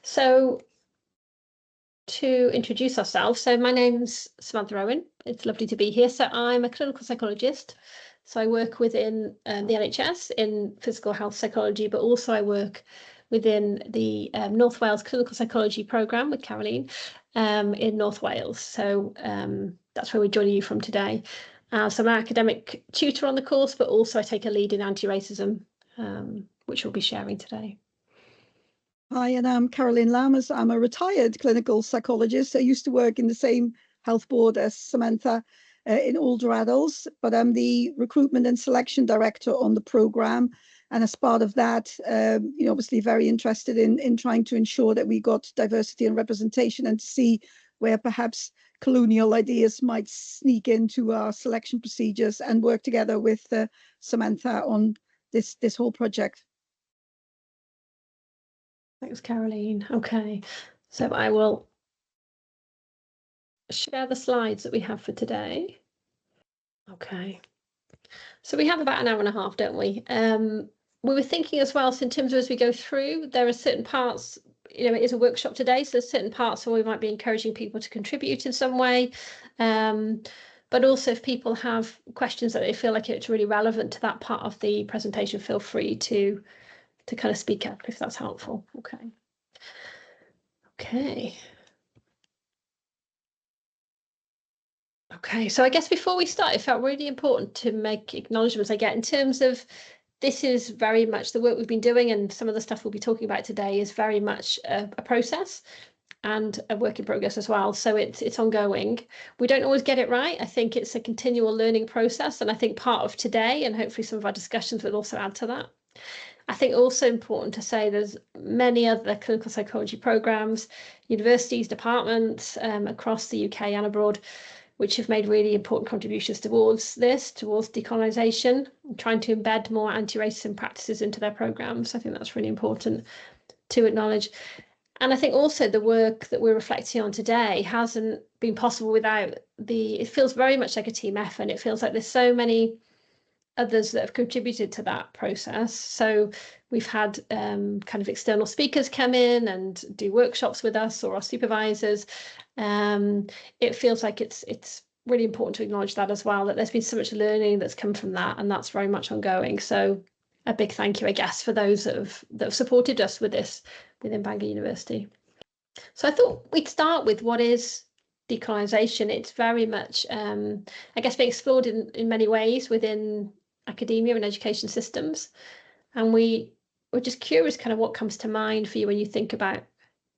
So to introduce ourselves, so my name's Samantha Owen. It's lovely to be here. So I'm a clinical psychologist. So I work within the NHS in physical health psychology, but also I work within the North Wales Clinical Psychology Programme with Carolien in North Wales. So that's where we're joining you from today. So I'm an academic tutor on the course, but also I take a lead in anti-racism, which we'll be sharing today. Hi, and I'm Carolien Lammers. I'm a retired clinical psychologist. I used to work in the same health board as Samantha in older adults, but I'm the recruitment and selection director on the program. And as part of that, obviously very interested in trying to ensure that we got diversity and representation and to see where perhaps colonial ideas might sneak into our selection procedures and work together with Samantha on this whole project. Thanks, Carolien. Okay, so I will share the slides that we have for today. Okay, so we have about an hour and a half, don't we? We were thinking as well, so in terms of as we go through, there are certain parts, it is a workshop today, so there's certain parts where we might be encouraging people to contribute in some way. But also if people have questions that they feel like it's really relevant to that part of the presentation, feel free to kind of speak up if that's helpful. Okay, so I guess before we start, it felt really important to make acknowledgements, in terms of this is very much the work we've been doing, and some of the stuff we'll be talking about today is very much a process and a work in progress as well. So it's ongoing. We don't always get it right. I think it's a continual learning process, and I think part of today and hopefully some of our discussions will also add to that. I think also important to say there's many other clinical psychology programs, universities, departments across the UK and abroad, which have made really important contributions towards decolonisation, trying to embed more anti-racism practices into their programs. I think that's really important to acknowledge. And I think also the work that we're reflecting on today hasn't been possible without it feels very much like a team effort, and it feels like there's so many others that have contributed to that process. So we've had kind of external speakers come in and do workshops with us, or our supervisors. It feels like it's really important to acknowledge that as well, that there's been so much learning that's come from that, and that's very much ongoing. So a big thank you, I guess, for those that have supported us with this within Bangor University. So I thought we'd start with what is decolonisation. It's very much, I guess, being explored in many ways within academia and education systems. And we're just curious kind of what comes to mind for you when you think about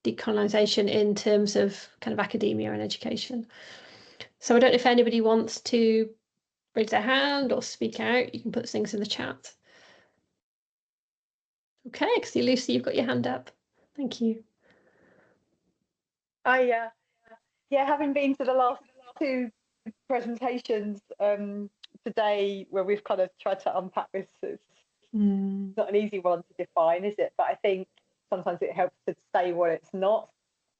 decolonisation in terms of kind of academia and education. So I don't know if anybody wants to raise their hand or speak out. You can put things in the chat. Okay, I see Lucy, you've got your hand up. Thank you. Having been to the last two presentations today, where we've kind of tried to unpack this, it's not an easy one to define, is it? But I think sometimes it helps to say what it's not,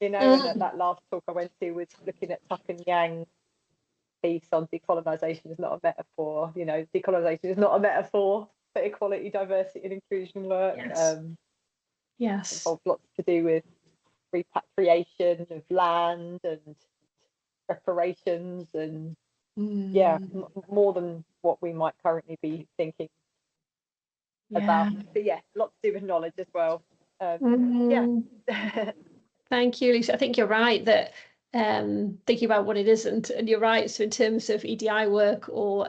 and that last talk I went to was looking at Tuck and Yang's piece on decolonisation is not a metaphor. Decolonisation is not a metaphor for equality, diversity and inclusion work. Yes. It involves lots to do with repatriation of land and reparations and more than what we might currently be thinking about. But lots to do with knowledge as well. Thank you, Lisa. I think you're right that thinking about what it isn't, and you're right. So in terms of EDI work or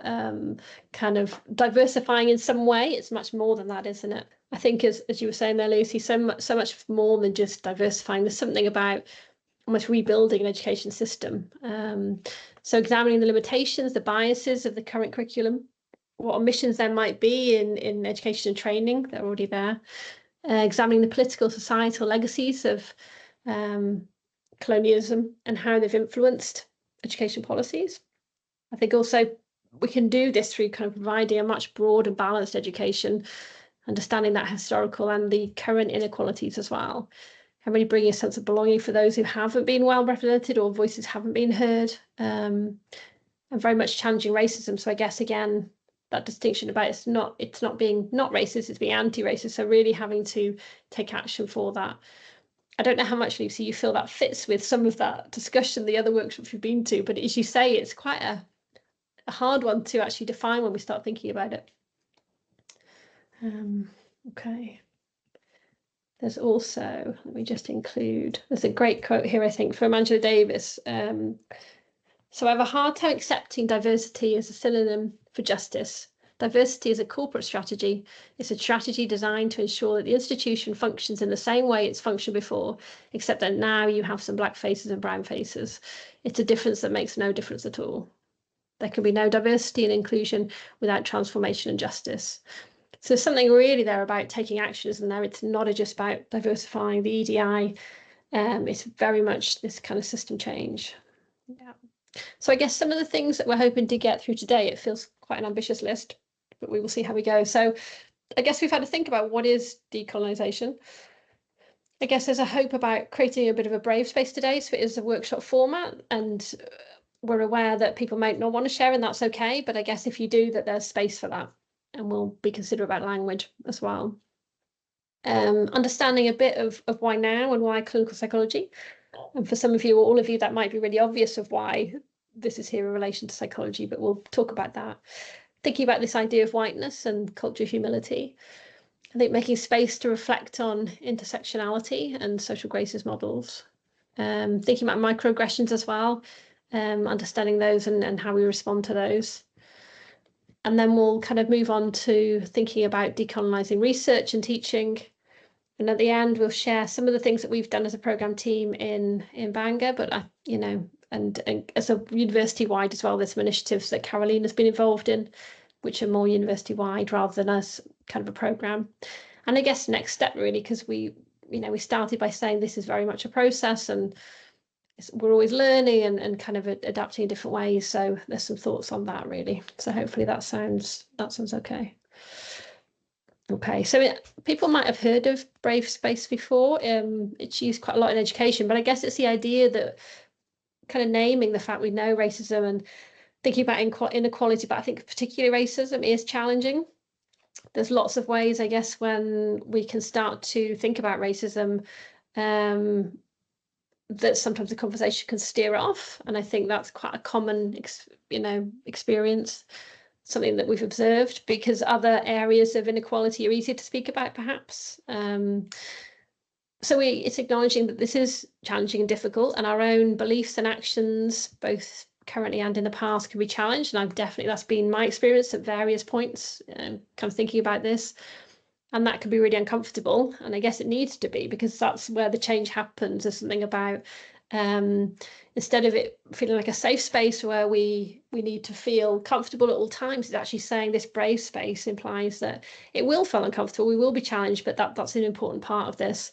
kind of diversifying in some way, it's much more than that, isn't it? I think as you were saying there, Lucy, so much more than just diversifying. There's something about almost rebuilding an education system. So examining the limitations, the biases of the current curriculum, what omissions there might be in education and training, they're already there. Examining the political, societal legacies of colonialism and how they've influenced education policies. I think also we can do this through kind of providing a much broad and balanced education, understanding that historical and the current inequalities as well, and really bringing a sense of belonging for those who haven't been well represented or voices haven't been heard, and very much challenging racism. So I guess, again, that distinction about it's not being not racist, it's being anti-racist. So really having to take action for that. I don't know how much, Lucy, you feel that fits with some of that discussion, the other workshops you've been to, but as you say, it's quite a hard one to actually define when we start thinking about it. Okay. There's also, let me just include, there's a great quote here, I think, from Angela Davis. So I have a hard time accepting diversity as a synonym for justice. Diversity is a corporate strategy. It's a strategy designed to ensure that the institution functions in the same way it's functioned before, except that now you have some black faces and brown faces. It's a difference that makes no difference at all. There can be no diversity and inclusion without transformation and justice. So there's something really there about taking action, isn't there? It's not just about diversifying the EDI. It's very much this kind of system change. Yeah. So I guess some of the things that we're hoping to get through today, it feels quite an ambitious list, but we will see how we go. So I guess we've had to think about what is decolonisation. I guess there's a hope about creating a bit of a brave space today. So it is a workshop format, and we're aware that people might not want to share, and that's okay. But I guess if you do, that there's space for that, and we'll be considerate about language as well. Understanding a bit of why now and why clinical psychology. And for some of you or all of you, that might be really obvious of why this is here in relation to psychology, but we'll talk about that. Thinking about this idea of whiteness and culture of humility. I think making space to reflect on intersectionality and social graces models. Thinking about microaggressions as well, understanding those and how we respond to those. And then we'll kind of move on to thinking about decolonising research and teaching. And at the end, we'll share some of the things that we've done as a programme team in Bangor, but, you know, and as a university-wide as well, there's some initiatives that Carolien has been involved in, which are more university-wide rather than as kind of a programme. And I guess next step, really, because we started by saying this is very much a process and we're always learning and kind of adapting in different ways. So there's some thoughts on that, really. So hopefully that sounds okay. Okay, so people might have heard of Brave Space before. It's used quite a lot in education, but I guess it's the idea that kind of naming the fact we know racism and thinking about inequality, but I think particularly racism is challenging. There's lots of ways, I guess, when we can start to think about racism, that sometimes the conversation can steer off. And I think that's quite a common, experience. Something that we've observed because other areas of inequality are easier to speak about, perhaps. So it's acknowledging that this is challenging and difficult, and our own beliefs and actions, both currently and in the past, can be challenged. And that's been my experience at various points, kind of thinking about this. And that can be really uncomfortable. And I guess it needs to be, because that's where the change happens. There's something about instead of it feeling like a safe space where we need to feel comfortable at all times, it's actually saying this brave space implies that it will feel uncomfortable, we will be challenged, but that's an important part of this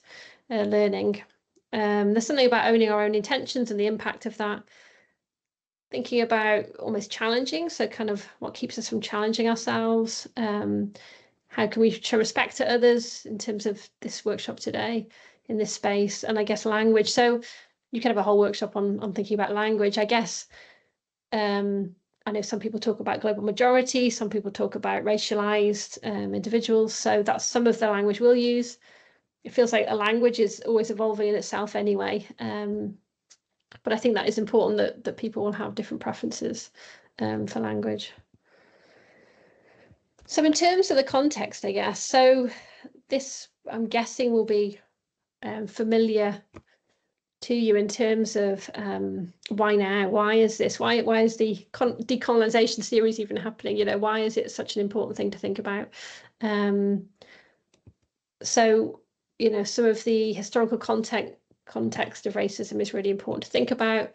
learning. There's something about owning our own intentions and the impact of that. Thinking about almost challenging, so kind of what keeps us from challenging ourselves. How can we show respect to others in terms of this workshop today in this space? And I guess language. So you can have a whole workshop on thinking about language. I guess I know some people talk about global majority, some people talk about racialized individuals. So that's some of the language we'll use. It feels like a language is always evolving in itself anyway. But I think that is important that people will have different preferences for language. So in terms of the context, I guess, so this, I'm guessing, will be familiar to you in terms of why now? Why is this? Why is the decolonisation series even happening? Why is it such an important thing to think about? So, some of the historical context of racism is really important to think about.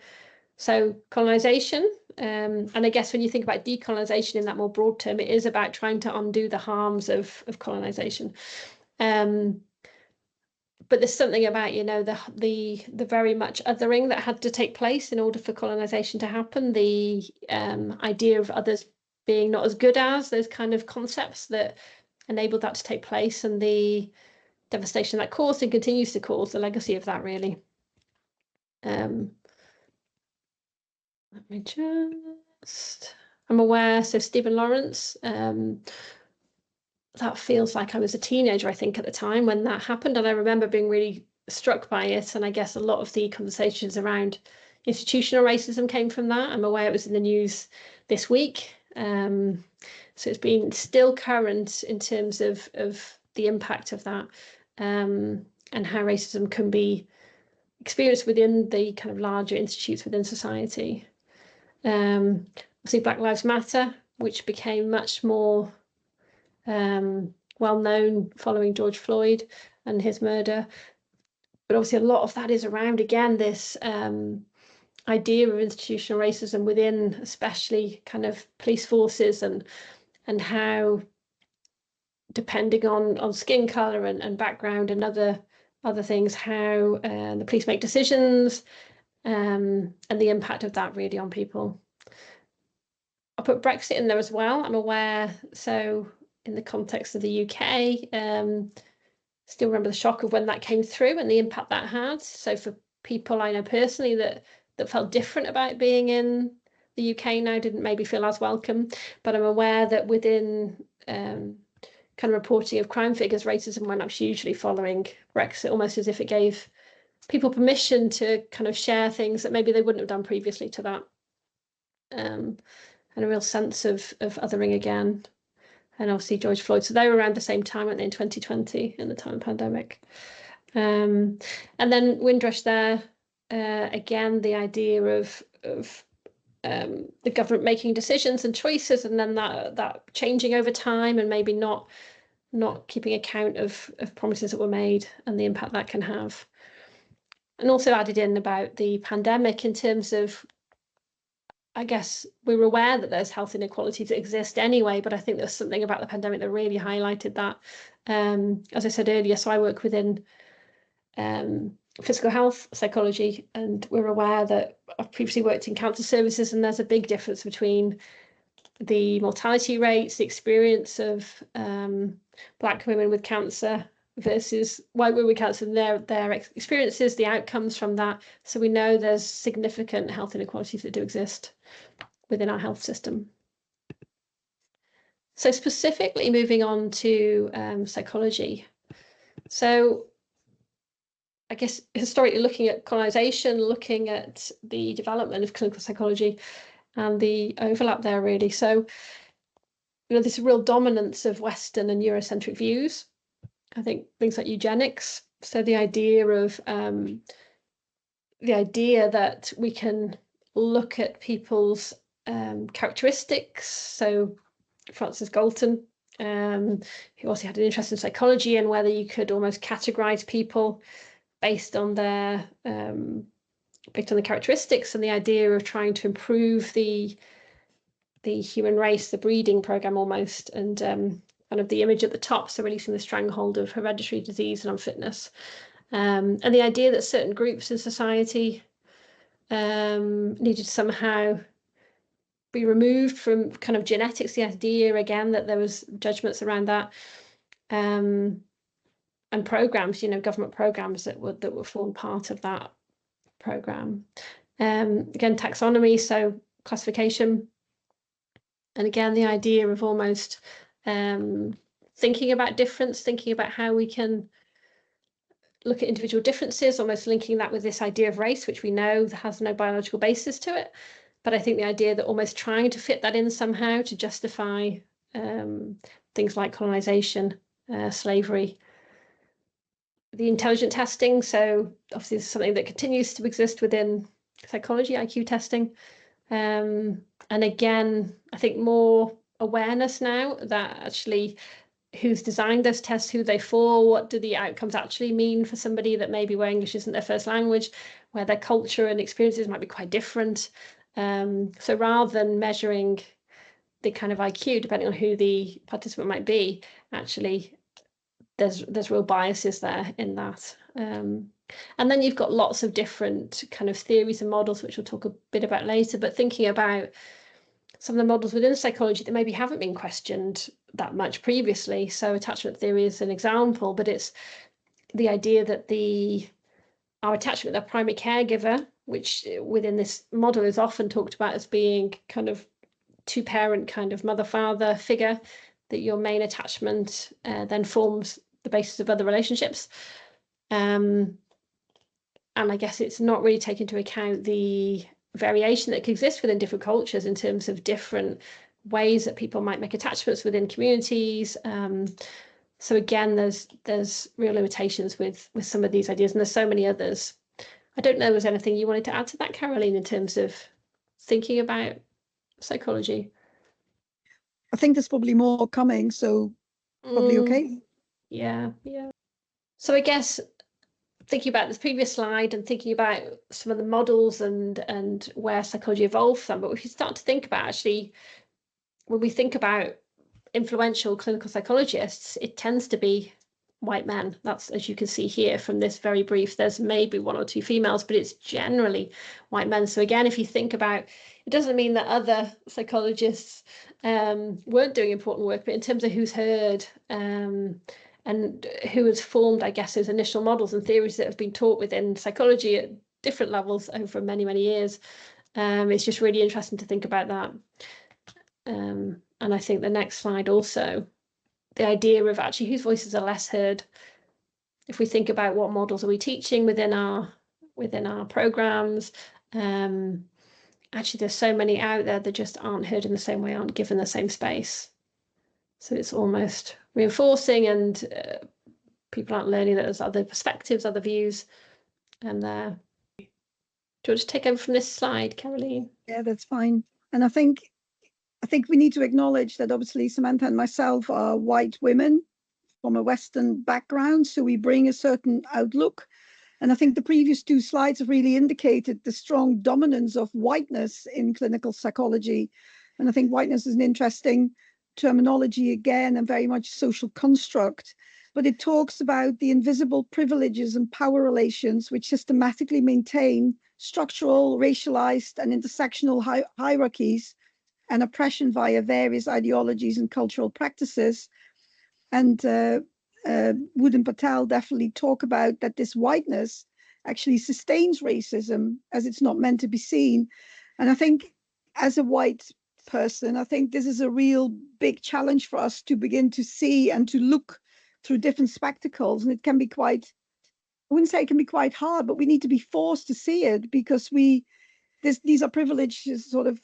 So colonisation, and I guess when you think about decolonisation in that more broad term, it is about trying to undo the harms of colonisation. But there's something about, the very much othering that had to take place in order for colonisation to happen, the idea of others being not as good as, those kind of concepts that enabled that to take place, and the devastation that caused and continues to cause, the legacy of that, really. Let me just, I'm aware, so Stephen Lawrence, that feels like I was a teenager, I think, at the time when that happened. And I remember being really struck by it, and I guess a lot of the conversations around institutional racism came from that. I'm aware it was in the news this week, so it's been still current in terms of the impact of that, and how racism can be experienced within the kind of larger institutes within society. Obviously Black Lives Matter, which became much more well known following George Floyd and his murder. But obviously a lot of that is around, again, this idea of institutional racism within especially kind of police forces, and how, depending on skin colour and background and other things, how the police make decisions, and the impact of that really on people. I'll put Brexit in there as well. I'm aware, so in the context of the UK, still remember the shock of when that came through and the impact that had. So for people I know personally that felt different about being in the UK now, didn't maybe feel as welcome. But I'm aware that within kind of reporting of crime figures, racism went up hugely following Brexit, almost as if it gave people permission to kind of share things that maybe they wouldn't have done previously to that. And a real sense of othering again. And obviously George Floyd. So they were around the same time, weren't they, in 2020, in the time of the pandemic. And then Windrush there, again, the idea of the government making decisions and choices, and then that changing over time, and maybe not keeping account of promises that were made and the impact that can have. And also added in about the pandemic in terms of, I guess we were aware that there's health inequalities that exist anyway, but I think there's something about the pandemic that really highlighted that. As I said earlier, so I work within physical health psychology, and we're aware that I've previously worked in cancer services, and there's a big difference between the mortality rates, the experience of Black women with cancer versus white women with cancer, and their experiences, the outcomes from that. So we know there's significant health inequalities that do exist within our health system. So specifically moving on to psychology. So I guess historically looking at colonisation, looking at the development of clinical psychology and the overlap there really. So, this real dominance of Western and Eurocentric views. I think things like eugenics. So the idea that we can look at people's characteristics. So Francis Galton, who also had an interest in psychology, and whether you could almost categorize people based on their characteristics, and the idea of trying to improve the human race, the breeding program almost, and kind of the image at the top, so releasing the stranglehold of hereditary disease and unfitness, and the idea that certain groups in society needed to somehow be removed from kind of genetics, the idea again that there was judgments around that, and programs, government programs that would form part of that program. Again, taxonomy, so classification, and again the idea of almost thinking about difference, thinking about how we can look at individual differences, almost linking that with this idea of race, which we know has no biological basis to it. But I think the idea that almost trying to fit that in somehow to justify things like colonisation, slavery, the intelligent testing. So obviously this is something that continues to exist within psychology, IQ testing. And again, I think more awareness now that actually who's designed those tests, who they for, what do the outcomes actually mean for somebody that maybe where English isn't their first language, where their culture and experiences might be quite different. So rather than measuring the kind of IQ, depending on who the participant might be, actually there's real biases there in that. And then you've got lots of different kind of theories and models, which we'll talk a bit about later, but thinking about some of the models within psychology that maybe haven't been questioned that much previously. So attachment theory is an example, but it's the idea that our attachment with our primary caregiver, which within this model is often talked about as being kind of two-parent kind of mother-father figure, that your main attachment then forms the basis of other relationships. I guess it's not really taken into account the variation that can exist within different cultures in terms of different ways that people might make attachments within communities. So again, there's real limitations with some of these ideas, and there's so many others. I don't know, was there anything you wanted to add to that, Carolien, in terms of thinking about psychology? I think there's probably more coming, so probably okay. Yeah. So I guess thinking about this previous slide and thinking about some of the models and where psychology evolved from, but if you start to think about actually, when we think about influential clinical psychologists, it tends to be white men. That's, as you can see here from this very brief, there's maybe one or two females, but it's generally white men. So again, if you think about, it doesn't mean that other psychologists weren't doing important work, but in terms of who's heard and who has formed, I guess, those initial models and theories that have been taught within psychology at different levels over many, many years, it's just really interesting to think about that. And I think the next slide also, the idea of actually whose voices are less heard. If we think about what models are we teaching within our programs, actually there's so many out there that just aren't heard in the same way, aren't given the same space. So it's almost reinforcing, and people aren't learning that there's other perspectives, other views. And do you want to take over from this slide, Carolien? Yeah, that's fine. And I think we need to acknowledge that obviously Samantha and myself are white women from a Western background, so we bring a certain outlook. And I think the previous two slides have really indicated the strong dominance of whiteness in clinical psychology. And I think whiteness is an interesting terminology again, and very much social construct. But it talks about the invisible privileges and power relations which systematically maintain structural, racialized, and intersectional hierarchies and oppression via various ideologies and cultural practices. And Wood and Patel definitely talk about that this whiteness actually sustains racism as it's not meant to be seen. And I think as a white person, I think this is a real big challenge for us to begin to see and to look through different spectacles. And it can be quite, I wouldn't say it can be quite hard, but we need to be forced to see it, because these are privileges sort of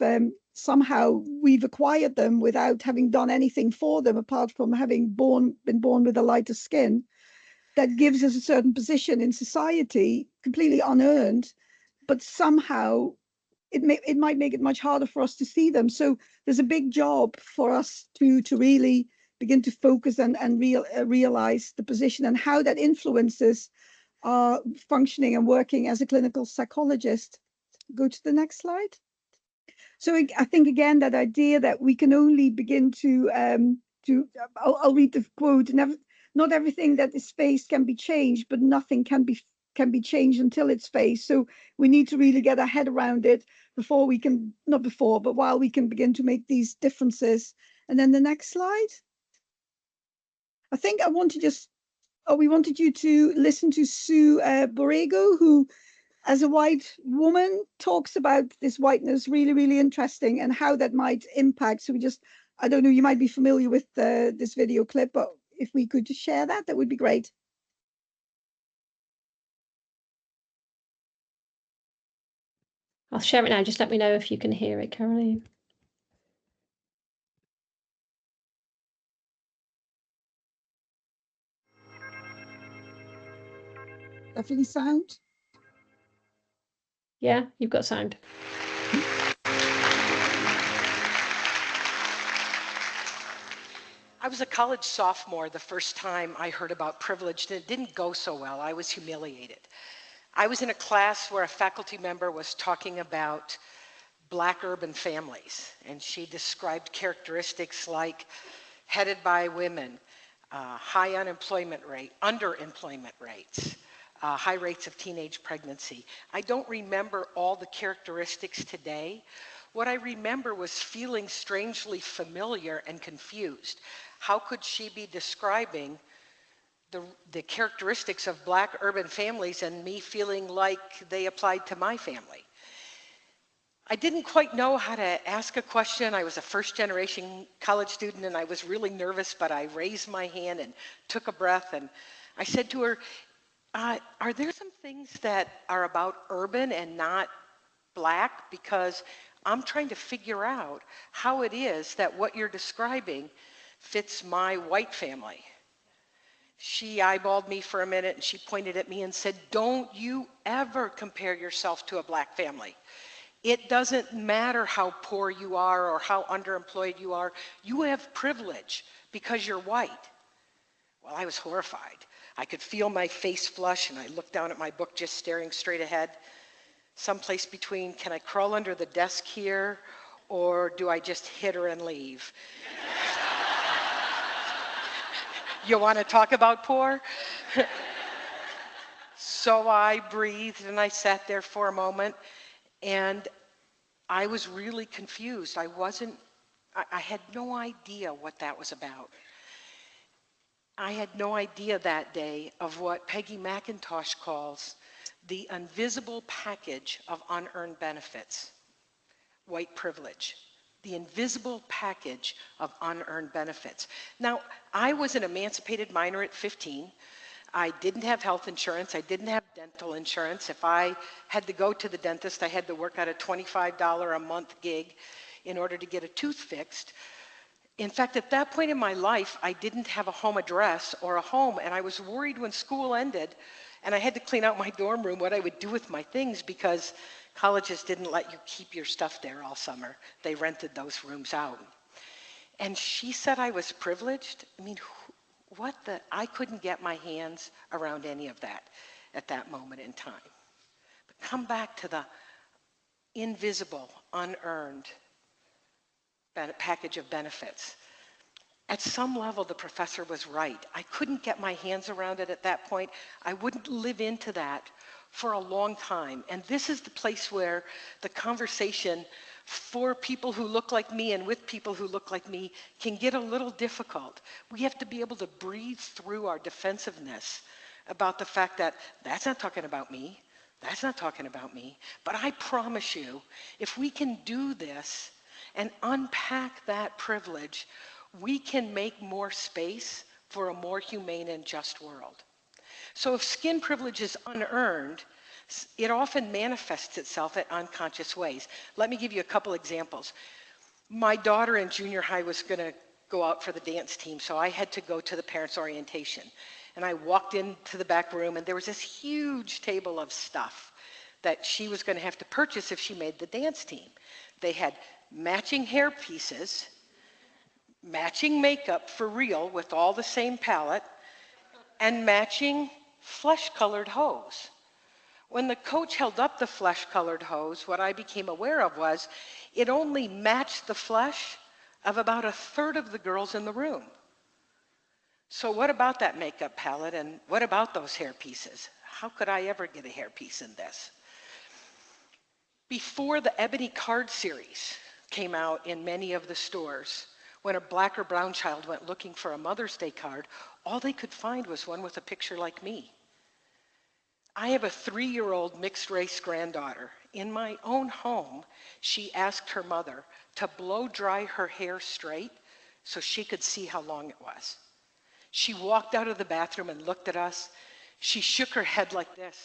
somehow we've acquired them without having done anything for them, apart from having been born with a lighter skin. That gives us a certain position in society, completely unearned, but somehow it might make it much harder for us to see them. So there's a big job for us to really begin to focus and realize the position and how that influences our functioning and working as a clinical psychologist. Go to the next slide. So I think again that idea that we can only begin to I'll read the quote. Not everything that is faced can be changed, but nothing can be changed until it's faced. So we need to really get our head around it while we can begin to make these differences. And then the next slide. I think we wanted you to listen to Sue Borrego, who, as a white woman, talks about this whiteness, really, really interesting, and how that might impact. So I don't know, you might be familiar with this video clip, but if we could just share that would be great. I'll share it now. Just let me know if you can hear it, Carolien. Definitely sound. Yeah, you've got sound. I was a college sophomore the first time I heard about privilege, and it didn't go so well. I was humiliated. I was in a class where a faculty member was talking about Black urban families, and she described characteristics like headed by women, high unemployment rate, underemployment rates, high rates of teenage pregnancy. I don't remember all the characteristics today. What I remember was feeling strangely familiar and confused. How could she be describing the characteristics of Black urban families and me feeling like they applied to my family? I didn't quite know how to ask a question. I was a first-generation college student, and I was really nervous, but I raised my hand and took a breath, and I said to her, Are there some things that are about urban and not Black? Because I'm trying to figure out how it is that what you're describing fits my white family. She eyeballed me for a minute and she pointed at me and said, don't you ever compare yourself to a Black family. It doesn't matter how poor you are or how underemployed you are. You have privilege because you're white. Well, I was horrified. I could feel my face flush and I looked down at my book just staring straight ahead. Someplace between, can I crawl under the desk here or do I just hit her and leave? You want to talk about poor? So I breathed and I sat there for a moment and I was really confused. I had no idea what that was about. I had no idea that day of what Peggy McIntosh calls the invisible package of unearned benefits, white privilege. The invisible package of unearned benefits. Now, I was an emancipated minor at 15. I didn't have health insurance. I didn't have dental insurance. If I had to go to the dentist, I had to work at a $25 a month gig in order to get a tooth fixed. In fact, at that point in my life, I didn't have a home address or a home, and I was worried when school ended and I had to clean out my dorm room what I would do with my things because colleges didn't let you keep your stuff there all summer. They rented those rooms out. And she said I was privileged. I mean, I couldn't get my hands around any of that at that moment in time. But come back to the invisible, unearned package of benefits. At some level, the professor was right. I couldn't get my hands around it at that point. I wouldn't live into that for a long time. And this is the place where the conversation for people who look like me and with people who look like me can get a little difficult. We have to be able to breathe through our defensiveness about the fact that that's not talking about me. That's not talking about me. But I promise you, if we can do this and unpack that privilege, we can make more space for a more humane and just world. So if skin privilege is unearned, it often manifests itself in unconscious ways. Let me give you a couple examples. My daughter in junior high was going to go out for the dance team, so I had to go to the parents' orientation. And I walked into the back room, and there was this huge table of stuff that she was going to have to purchase if she made the dance team. They had matching hair pieces, matching makeup for real with all the same palette, and matching flesh-colored hose. When the coach held up the flesh-colored hose, what I became aware of was it only matched the flesh of about a third of the girls in the room. So what about that makeup palette and what about those hair pieces? How could I ever get a hair piece in this? Before the Ebony card series came out in many of the stores, when a Black or brown child went looking for a Mother's Day card, all they could find was one with a picture like me. I have a 3-year-old mixed-race granddaughter. In my own home, she asked her mother to blow dry her hair straight so she could see how long it was. She walked out of the bathroom and looked at us. She shook her head like this.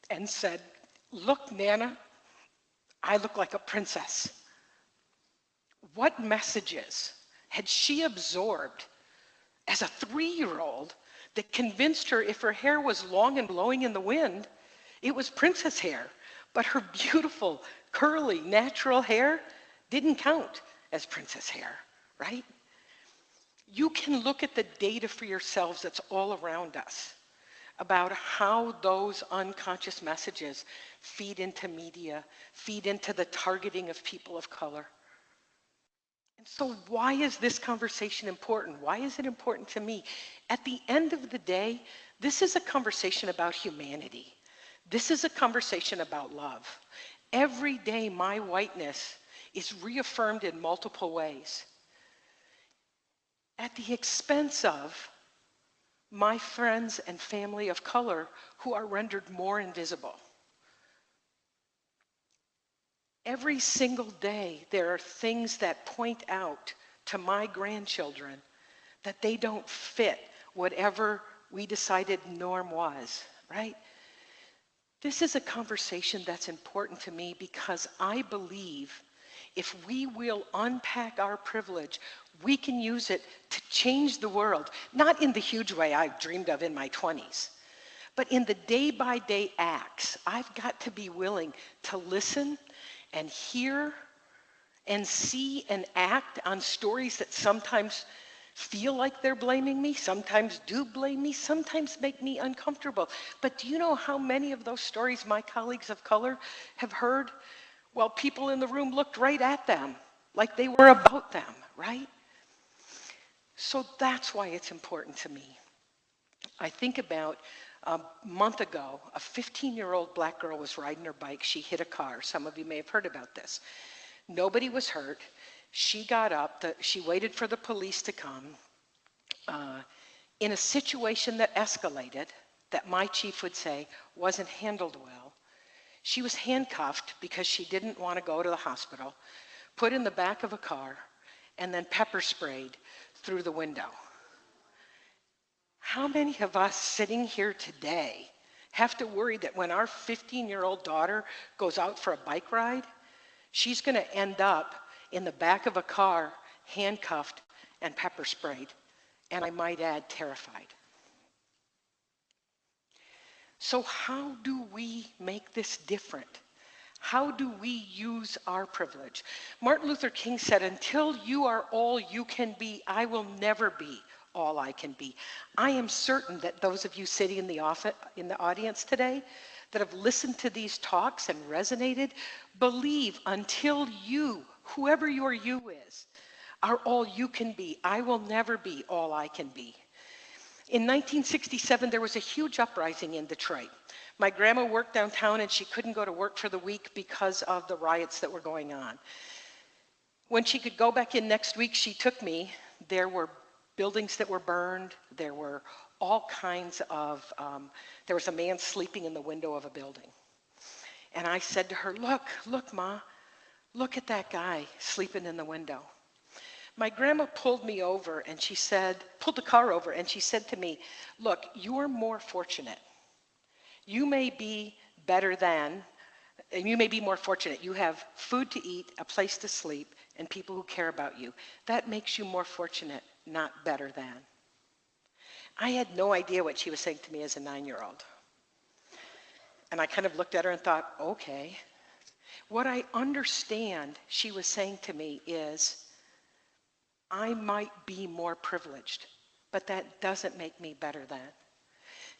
And said, "Look, Nana, I look like a princess." What messages had she absorbed as a 3-year-old that convinced her if her hair was long and blowing in the wind, it was princess hair, but her beautiful, curly, natural hair didn't count as princess hair, right? You can look at the data for yourselves that's all around us about how those unconscious messages feed into media, feed into the targeting of people of color. And so why is this conversation important? Why is it important to me? At the end of the day, this is a conversation about humanity. This is a conversation about love. Every day, my whiteness is reaffirmed in multiple ways at the expense of my friends and family of color who are rendered more invisible. Every single day, there are things that point out to my grandchildren that they don't fit whatever we decided norm was, right? This is a conversation that's important to me because I believe if we will unpack our privilege, we can use it to change the world, not in the huge way I dreamed of in my 20s, but in the day-by-day acts. I've got to be willing to listen and hear and see and act on stories that sometimes feel like they're blaming me, sometimes do blame me, sometimes make me uncomfortable. But do you know how many of those stories my colleagues of color have heard? Well, people in the room looked right at them, like they were about them, right? So that's why it's important to me. I think about a month ago, a 15-year-old black girl was riding her bike. She hit a car. Some of you may have heard about this. Nobody was hurt. She got up, she waited for the police to come. In a situation that escalated, that my chief would say wasn't handled well, she was handcuffed because she didn't want to go to the hospital, put in the back of a car, and then pepper sprayed through the window. How many of us sitting here today have to worry that when our 15-year-old daughter goes out for a bike ride, she's going to end up in the back of a car, handcuffed and pepper sprayed, and I might add, terrified? So how do we make this different? How do we use our privilege? Martin Luther King said, "Until you are all you can be, I will never be all I can be." I am certain that those of you sitting in the audience today that have listened to these talks and resonated, believe until you, whoever your you is, are all you can be, I will never be all I can be. In 1967, there was a huge uprising in Detroit. My grandma worked downtown and she couldn't go to work for the week because of the riots that were going on. When she could go back in next week, she took me. There were buildings that were burned. There were all kinds of, there was a man sleeping in the window of a building. And I said to her, look, Ma, look at that guy sleeping in the window. My grandma pulled me over and she said, pulled the car over and she said to me, look, you're more fortunate. You may be better than, and you may be more fortunate. You have food to eat, a place to sleep, and people who care about you. That makes you more fortunate, not better than. I had no idea what she was saying to me as a 9-year-old. And I kind of looked at her and thought, okay. What I understand she was saying to me is, I might be more privileged, but that doesn't make me better than.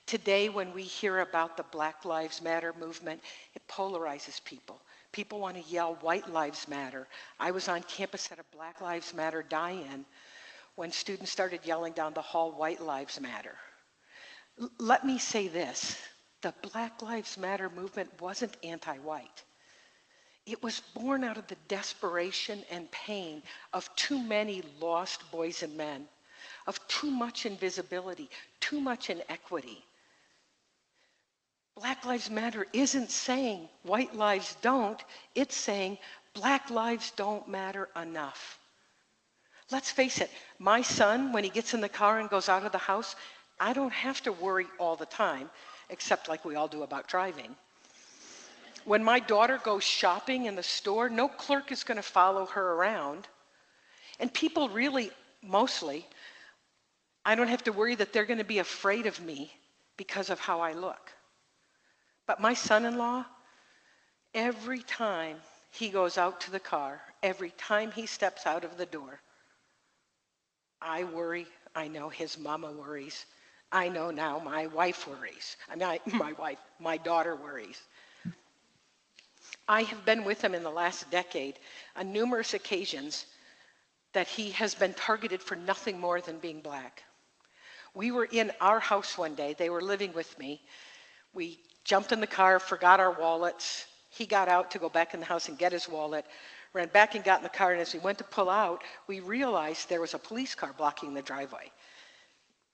Today, when we hear about the Black Lives Matter movement, it polarizes people. People want to yell, White Lives Matter. I was on campus at a Black Lives Matter die-in when students started yelling down the hall, White Lives Matter. Let me say this, the Black Lives Matter movement wasn't anti-white. It was born out of the desperation and pain of too many lost boys and men, of too much invisibility, too much inequity. Black Lives Matter isn't saying white lives don't, it's saying black lives don't matter enough. Let's face it, my son, when he gets in the car and goes out of the house, I don't have to worry all the time, except like we all do about driving. When my daughter goes shopping in the store, no clerk is going to follow her around. And people really, mostly, I don't have to worry that they're going to be afraid of me because of how I look. But my son-in-law, every time he goes out to the car, every time he steps out of the door, I worry. I know his mama worries. I know now my wife worries. My daughter worries. I have been with him in the last decade on numerous occasions that he has been targeted for nothing more than being black. We were in our house one day. They were living with me. We jumped in the car, forgot our wallets. He got out to go back in the house and get his wallet, ran back and got in the car, and as we went to pull out, we realized there was a police car blocking the driveway.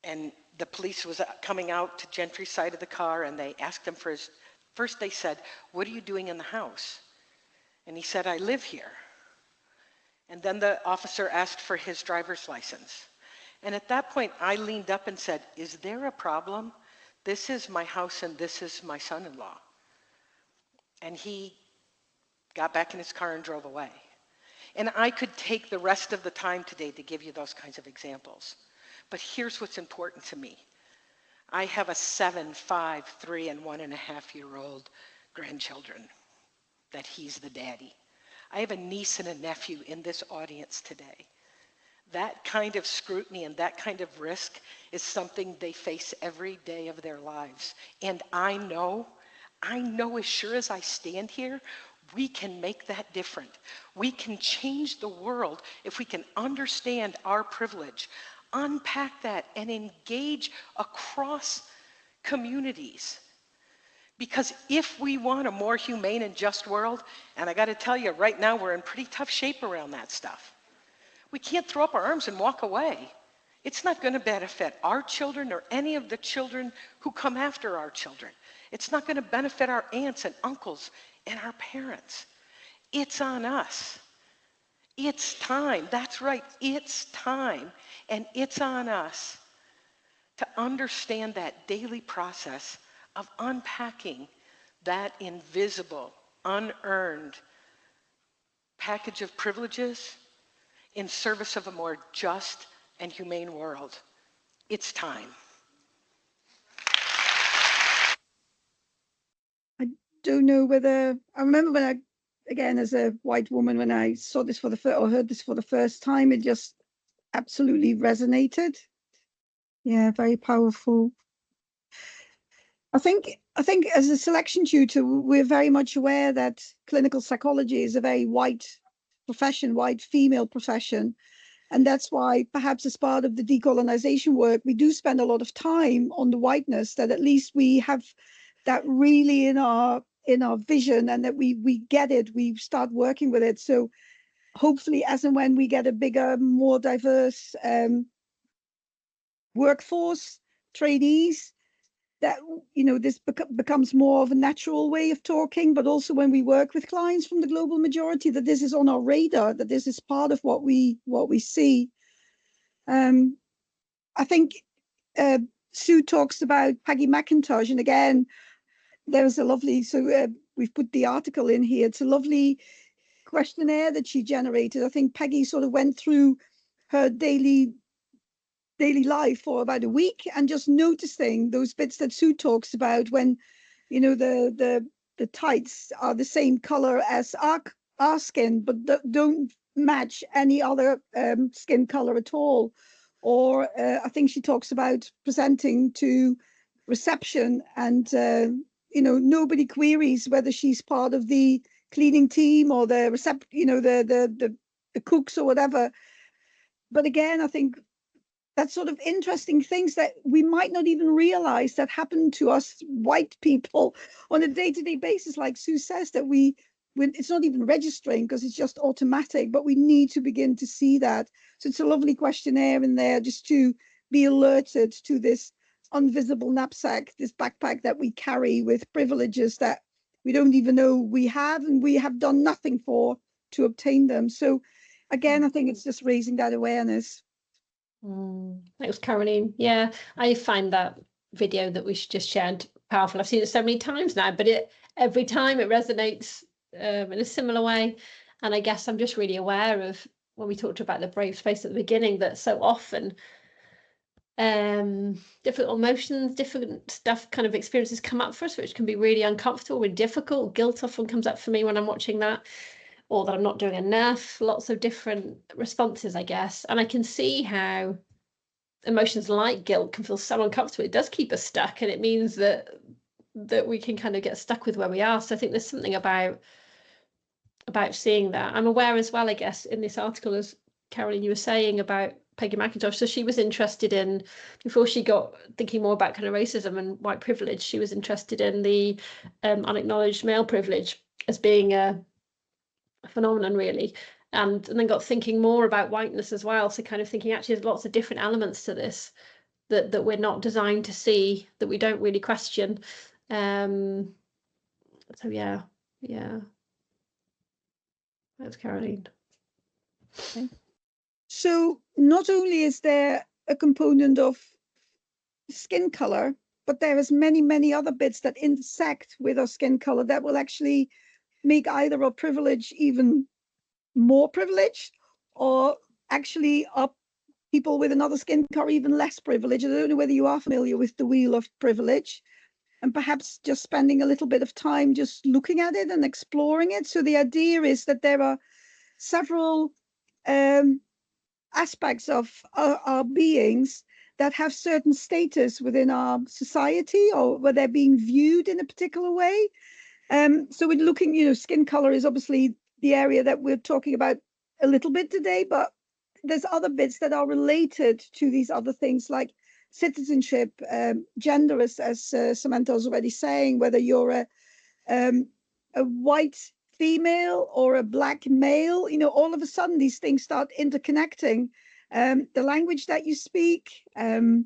And the police was coming out to Gentry's side of the car, and they asked him for his, first they said, what are you doing in the house? And he said, I live here. And then the officer asked for his driver's license. And at that point, I leaned up and said, is there a problem? This is my house and this is my son-in-law. And he got back in his car and drove away. And I could take the rest of the time today to give you those kinds of examples. But here's what's important to me. I have a 7, 5, 3, and 1.5-year-old grandchildren that he's the daddy. I have a niece and a nephew in this audience today. That kind of scrutiny and that kind of risk is something they face every day of their lives. And I know as sure as I stand here, we can make that different. We can change the world if we can understand our privilege, unpack that, and engage across communities. Because if we want a more humane and just world, and I got to tell you, right now we're in pretty tough shape around that stuff. We can't throw up our arms and walk away. It's not going to benefit our children or any of the children who come after our children. It's not going to benefit our aunts and uncles and our parents. It's on us. It's time. That's right. It's time. And it's on us to understand that daily process of unpacking that invisible, unearned package of privileges in service of a more just and humane world. It's time. I don't know whether, I remember when I, again, as a white woman, when I saw this for the first, or heard this for the first time, it just absolutely resonated. Yeah, very powerful. I think as a selection tutor, we're very much aware that clinical psychology is a very white profession, white female profession. And that's why perhaps as part of the decolonisation work, we do spend a lot of time on the whiteness, that at least we have that really in our vision, and that we get it, we start working with it. So hopefully as and when we get a bigger, more diverse workforce, trainees, that, you know, this becomes more of a natural way of talking, but also when we work with clients from the global majority, that this is on our radar, that this is part of what we see. I think Sue talks about Peggy McIntosh, and again, there's a lovely, so we've put the article in here. It's a lovely questionnaire that she generated. I think Peggy sort of went through her daily life for about a week and just noticing those bits that Sue talks about, when, you know, the tights are the same color as our skin, but don't match any other skin color at all. Or I think she talks about presenting to reception, and you know, nobody queries whether she's part of the cleaning team or the the cooks or whatever. But again, I think that's sort of interesting things that we might not even realize that happen to us white people on a day-to-day basis, like Sue says, that it's not even registering because it's just automatic, but we need to begin to see that. So it's a lovely questionnaire in there just to be alerted to this invisible knapsack, this backpack that we carry with privileges that we don't even know we have, and we have done nothing for to obtain them. So again, I think it's just raising that awareness. Thanks, Carolien. Yeah, I find that video that we just shared powerful. I've seen it so many times now, but every time it resonates in a similar way. And I guess I'm just really aware of, when we talked about the brave space at the beginning, that so often different emotions, different stuff, kind of experiences come up for us, which can be really uncomfortable, really difficult. Guilt often comes up for me when I'm watching that, or that I'm not doing enough. Lots of different responses, I guess. And I can see how emotions like guilt can feel so uncomfortable. It does keep us stuck, and it means that we can kind of get stuck with where we are. So I think there's something about seeing that. I'm aware as well, I guess, in this article, as Carolien, you were saying about Peggy McIntosh. So she was interested in, before she got thinking more about kind of racism and white privilege, she was interested in the unacknowledged male privilege as being a phenomenon, really. And then got thinking more about whiteness as well. So kind of thinking, actually, there's lots of different elements to this that we're not designed to see, that we don't really question. So yeah. That's Carolien. Okay. So not only is there a component of skin color, but there is many other bits that intersect with our skin color that will actually make either our privilege even more privileged, or actually our people with another skin color even less privileged. I don't know whether you are familiar with the wheel of privilege, and perhaps just spending a little bit of time just looking at it and exploring it. So the idea is that there are several aspects of our beings that have certain status within our society, or where they're being viewed in a particular way. So we're looking, skin color is obviously the area that we're talking about a little bit today, but there's other bits that are related to these other things, like citizenship, gender, as Samantha was already saying, whether you're a white female or a black male, all of a sudden these things start interconnecting. The language that you speak, the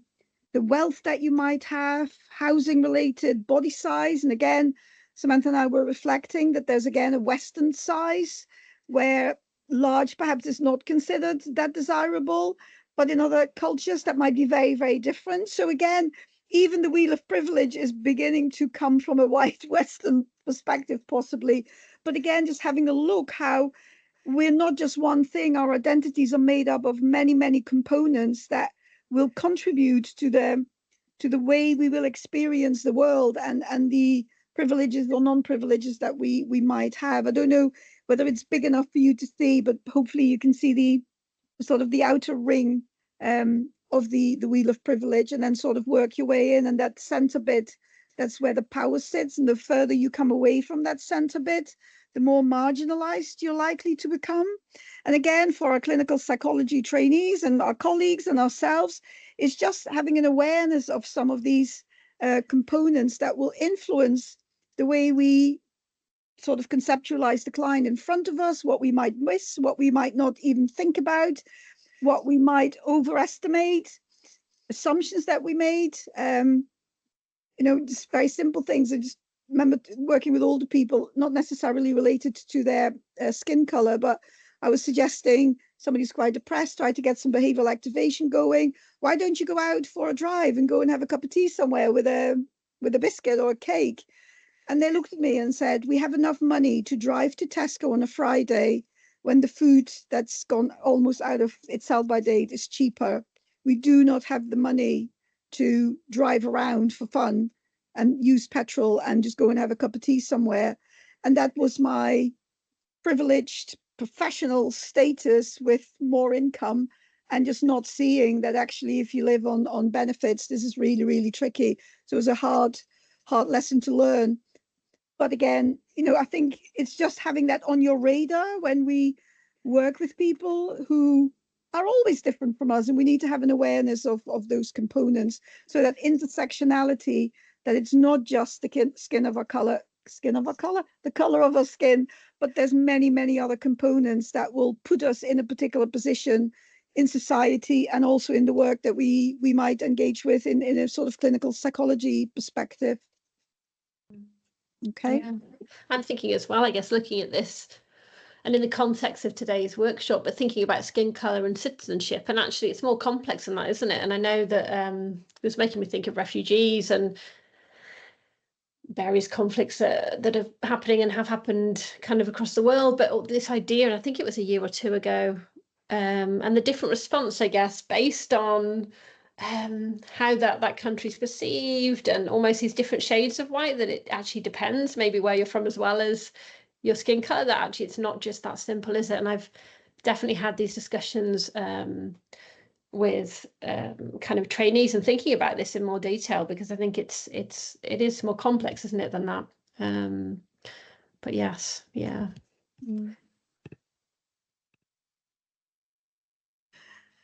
wealth that you might have, housing related, body size. And again, Samantha and I were reflecting that there's again a Western size where large perhaps is not considered that desirable, but in other cultures that might be very different. So again, even the wheel of privilege is beginning to come from a white Western perspective, possibly. But again, just having a look how we're not just one thing. Our identities are made up of many components that will contribute to the way we will experience the world, and the privileges or non-privileges that we might have. I don't know whether it's big enough for you to see, but hopefully you can see the sort of the outer ring of the wheel of privilege, and then sort of work your way in. And that center bit, that's where the power sits. And the further you come away from that center bit, the more marginalized you're likely to become. And again, for our clinical psychology trainees and our colleagues and ourselves, it's just having an awareness of some of these components that will influence the way we sort of conceptualize the client in front of us, what we might miss, what we might not even think about, what we might overestimate, assumptions that we made, just very simple things. I just remember working with older people, not necessarily related to their skin color, but I was suggesting somebody's quite depressed, try to get some behavioral activation going. Why don't you go out for a drive and go and have a cup of tea somewhere with a biscuit or a cake? And they looked at me and said, we have enough money to drive to Tesco on a Friday when the food that's gone almost out of its sell-by date is cheaper. We do not have the money to drive around for fun and use petrol and just go and have a cup of tea somewhere. And that was my privileged professional status with more income, and just not seeing that actually if you live on benefits, this is really tricky. So it was a hard lesson to learn. But again, I think it's just having that on your radar when we work with people who are always different from us, and we need to have an awareness of those components, so that intersectionality, that it's not just the skin of our color, the color of our skin, but there's many other components that will put us in a particular position in society, and also in the work that we might engage with in a sort of clinical psychology perspective. Okay. Yeah. I'm thinking as well, I guess, looking at this and in the context of today's workshop, but thinking about skin colour and citizenship, and actually it's more complex than that, isn't it? And I know that it was making me think of refugees and various conflicts that are happening and have happened kind of across the world, but this idea, and I think it was a year or two ago, and the different response, I guess, based on how that country's perceived, and almost these different shades of white, that it actually depends maybe where you're from as well as your skin color, that actually it's not just that simple, is it? And I've definitely had these discussions with kind of trainees and thinking about this in more detail, because I think it is more complex, isn't it, than that? But yes, yeah.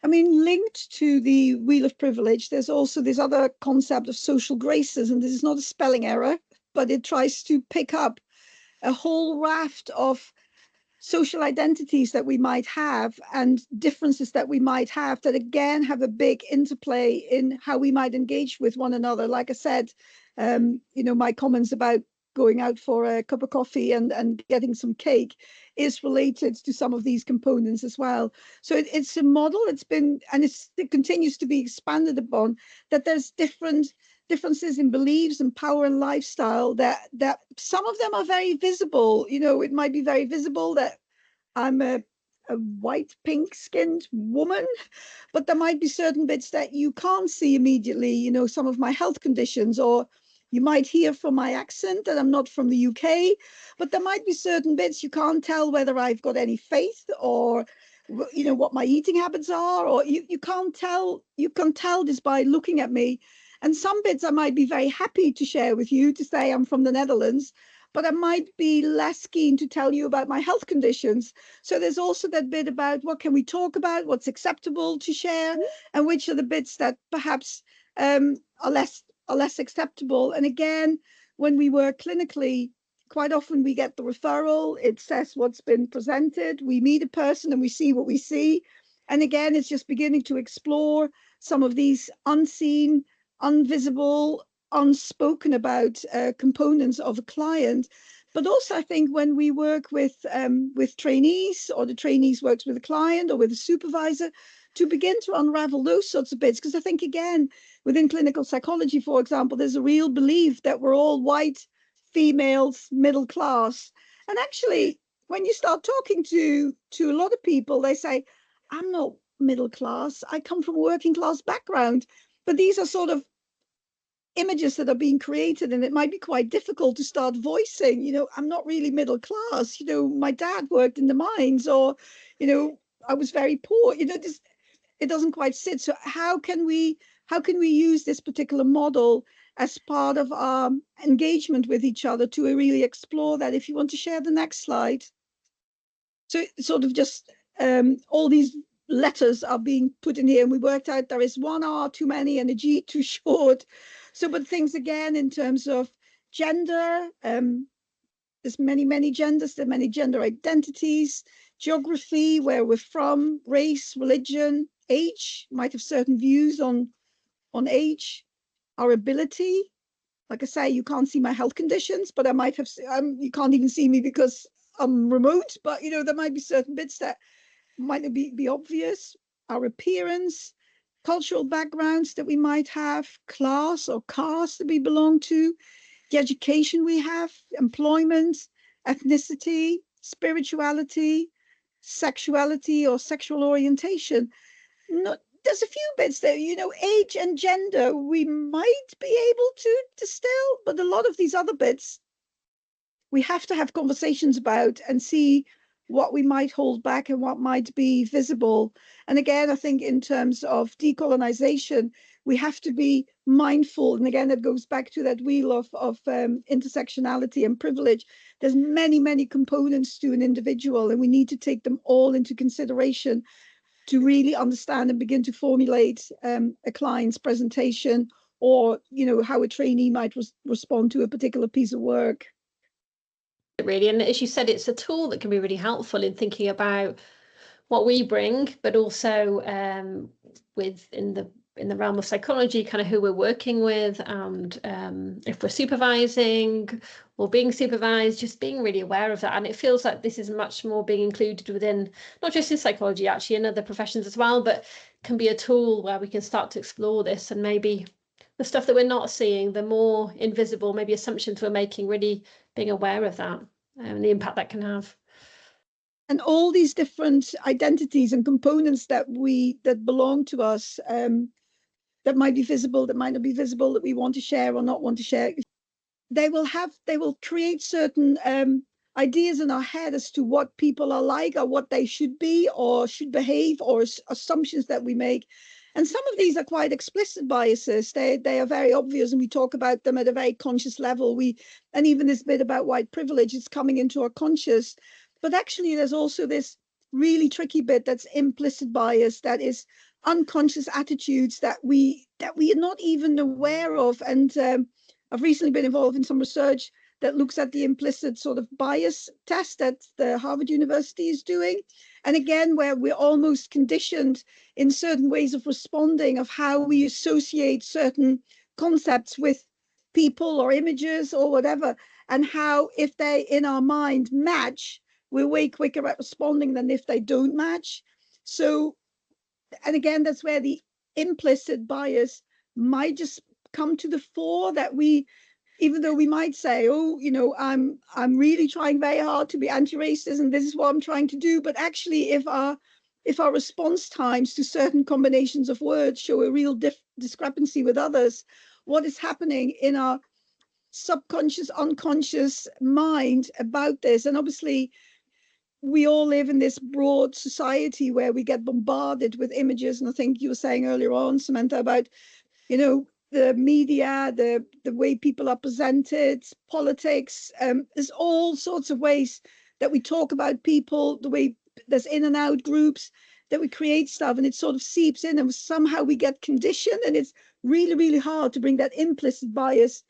I mean, linked to the wheel of privilege, there's also this other concept of social graces, and this is not a spelling error, but it tries to pick up a whole raft of social identities that we might have, and differences that we might have, that again have a big interplay in how we might engage with one another. Like I said, my comments about going out for a cup of coffee and getting some cake is related to some of these components as well. So it's a model, it's been, and it continues to be expanded upon, that there's differences in beliefs and power and lifestyle that some of them are very visible. You know, it might be very visible that I'm a white, pink-skinned woman, but there might be certain bits that you can't see immediately, you know, some of my health conditions, or you might hear from my accent that I'm not from the UK, but there might be certain bits you can't tell whether I've got any faith or, you know, what my eating habits are, or you can't tell, you can tell just by looking at me. And some bits I might be very happy to share with you, to say I'm from the Netherlands, but I might be less keen to tell you about my health conditions. So there's also that bit about what can we talk about, what's acceptable to share, and which are the bits that perhaps are less acceptable. And again, when we work clinically, quite often we get the referral, it says what's been presented, we meet a person and we see what we see. And again, it's just beginning to explore some of these unseen, invisible, unspoken about components of a client. But also I think when we work with trainees, or the trainees works with a client or with a supervisor, to begin to unravel those sorts of bits. Because I think, again, within clinical psychology, for example, there's a real belief that we're all white, females, middle class. And actually, when you start talking to a lot of people, they say, I'm not middle class, I come from a working class background. But these are sort of images that are being created, and it might be quite difficult to start voicing, you know, I'm not really middle class, you know, my dad worked in the mines, or, you know, I was very poor, you know, just, it doesn't quite sit. So how can we use this particular model as part of our engagement with each other to really explore that? If you want to share the next slide. So sort of just all these letters are being put in here, and we worked out there is one R too many and a G too short. So, but things again in terms of gender, there's many genders, there are many gender identities, geography, where we're from, race, religion, age, might have certain views on age, our ability. Like I say, you can't see my health conditions, but I might have, you can't even see me because I'm remote, but you know, there might be certain bits that might not be obvious, our appearance, cultural backgrounds that we might have, class or caste that we belong to, the education we have, employment, ethnicity, spirituality, sexuality or sexual orientation. There's a few bits there, you know, age and gender we might be able to distill, but a lot of these other bits we have to have conversations about and see what we might hold back and what might be visible. And again, I think in terms of decolonization, we have to be mindful. And again, it goes back to that wheel of intersectionality and privilege. There's many components to an individual, and we need to take them all into consideration to really understand and begin to formulate a client's presentation, or, you know, how a trainee might respond to a particular piece of work. Really, and as you said, it's a tool that can be really helpful in thinking about what we bring, but also in the realm of psychology, kind of who we're working with, and if we're supervising or being supervised, just being really aware of that. And it feels like this is much more being included within, not just in psychology, actually in other professions as well, but can be a tool where we can start to explore this, and maybe the stuff that we're not seeing, the more invisible, maybe assumptions we're making, really being aware of that and the impact that can have. And all these different identities and components that belong to us, that might be visible, that might not be visible, that we want to share or not want to share, they will create certain ideas in our head as to what people are like, or what they should be or should behave, or assumptions that we make. And some of these are quite explicit biases. They are very obvious, and we talk about them at a very conscious level. And even this bit about white privilege is coming into our conscious. But actually, there's also this really tricky bit that's implicit bias, that is unconscious attitudes that we are not even aware of. And I've recently been involved in some research that looks at the implicit sort of bias test that the Harvard University is doing. And again, where we're almost conditioned in certain ways of responding, of how we associate certain concepts with people or images or whatever. and how if they in our mind match, we're way quicker at responding than if they don't match. So, and again, that's where the implicit bias might just come to the fore, that we, even though we might say, oh, you know, I'm really trying very hard to be anti-racist and this is what I'm trying to do, but actually if our response times to certain combinations of words show a real discrepancy with others, what is happening in our subconscious, unconscious mind about this? And obviously we all live in this broad society where we get bombarded with images, and I think you were saying earlier on, Samantha, about, you know, the media, the way people are presented, politics. There's all sorts of ways that we talk about people, the way there's in and out groups, that we create stuff, and it sort of seeps in, and somehow we get conditioned, and it's really, really hard to bring that implicit bias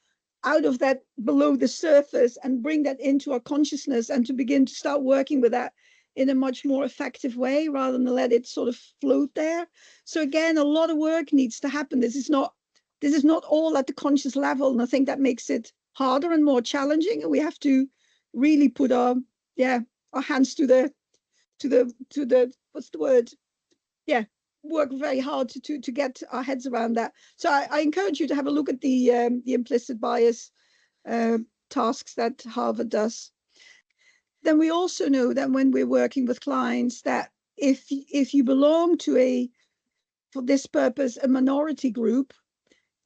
out of that below the surface and bring that into our consciousness, and to begin to start working with that in a much more effective way rather than let it sort of float there. So again, a lot of work needs to happen. This is not all at the conscious level, and I think that makes it harder and more challenging, and we have to really put our hands to the what's the word, work very hard to get our heads around that. So I encourage you to have a look at the implicit bias tasks that Harvard does. Then we also know that when we're working with clients, that if you belong to for this purpose, a minority group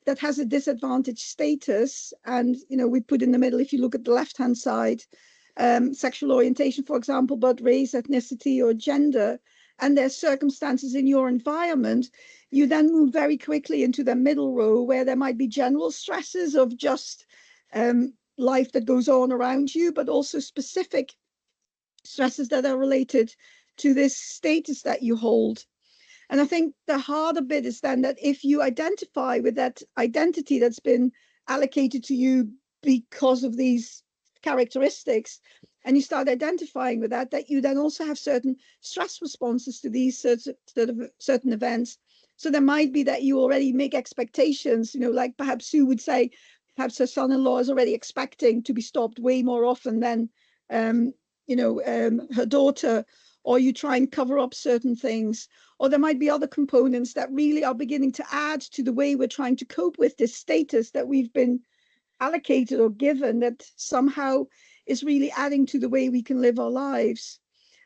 that has a disadvantaged status, and you know, we put in the middle, if you look at the left-hand side, sexual orientation, for example, but race, ethnicity, or gender, and their circumstances in your environment, you then move very quickly into the middle row, where there might be general stresses of just life that goes on around you, but also specific stresses that are related to this status that you hold. And I think the harder bit is then that if you identify with that identity that's been allocated to you because of these characteristics, and you start identifying with that you then also have certain stress responses to these certain events. So there might be that you already make expectations, you know, like perhaps Sue would say, perhaps her son-in-law is already expecting to be stopped way more often than, her daughter, or you try and cover up certain things. Or there might be other components that really are beginning to add to the way we're trying to cope with this status that we've been allocated or given, that somehow is really adding to the way we can live our lives.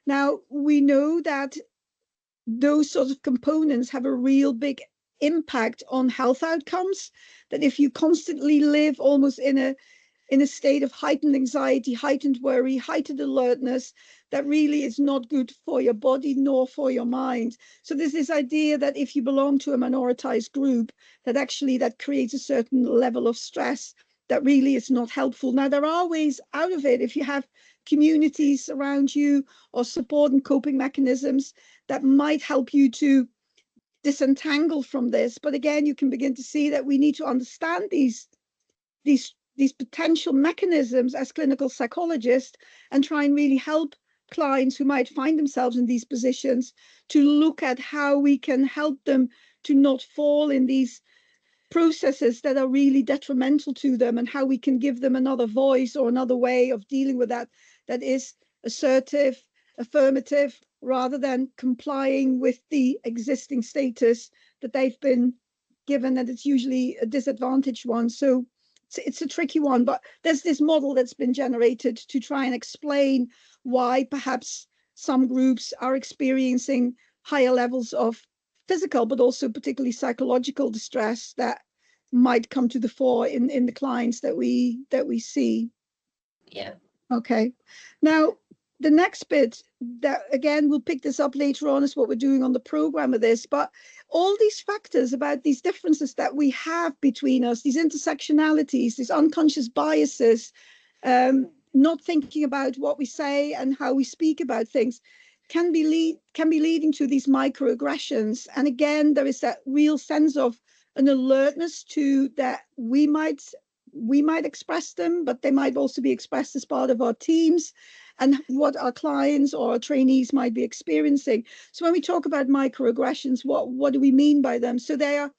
Now, we know that those sorts of components have a real big impact on health outcomes, that if you constantly live almost in a state of heightened anxiety, heightened worry, heightened alertness, that really is not good for your body nor for your mind. So there's this idea that if you belong to a minoritized group, that actually that creates a certain level of stress that really is not helpful. Now, there are ways out of it if you have communities around you or support and coping mechanisms that might help you to disentangle from this. But again, you can begin to see that we need to understand these potential mechanisms as clinical psychologists, and try and really help clients who might find themselves in these positions to look at how we can help them to not fall in these processes that are really detrimental to them, and how we can give them another voice or another way of dealing with that is assertive, affirmative, rather than complying with the existing status that they've been given, and it's usually a disadvantaged one. So it's a tricky one, but there's this model that's been generated to try and explain why perhaps some groups are experiencing higher levels of physical, but also particularly psychological distress that might come to the fore in the clients that we see. Yeah. Okay. Now, the next bit, that again, we'll pick this up later on, is what we're doing on the program of this, but all these factors about these differences that we have between us, these intersectionalities, these unconscious biases, not thinking about what we say and how we speak about things, can be leading to these microaggressions. And again, there is that real sense of an alertness to that we might express them, but they might also be expressed as part of our teams and what our clients or our trainees might be experiencing. So when we talk about microaggressions, what do we mean by them? So they are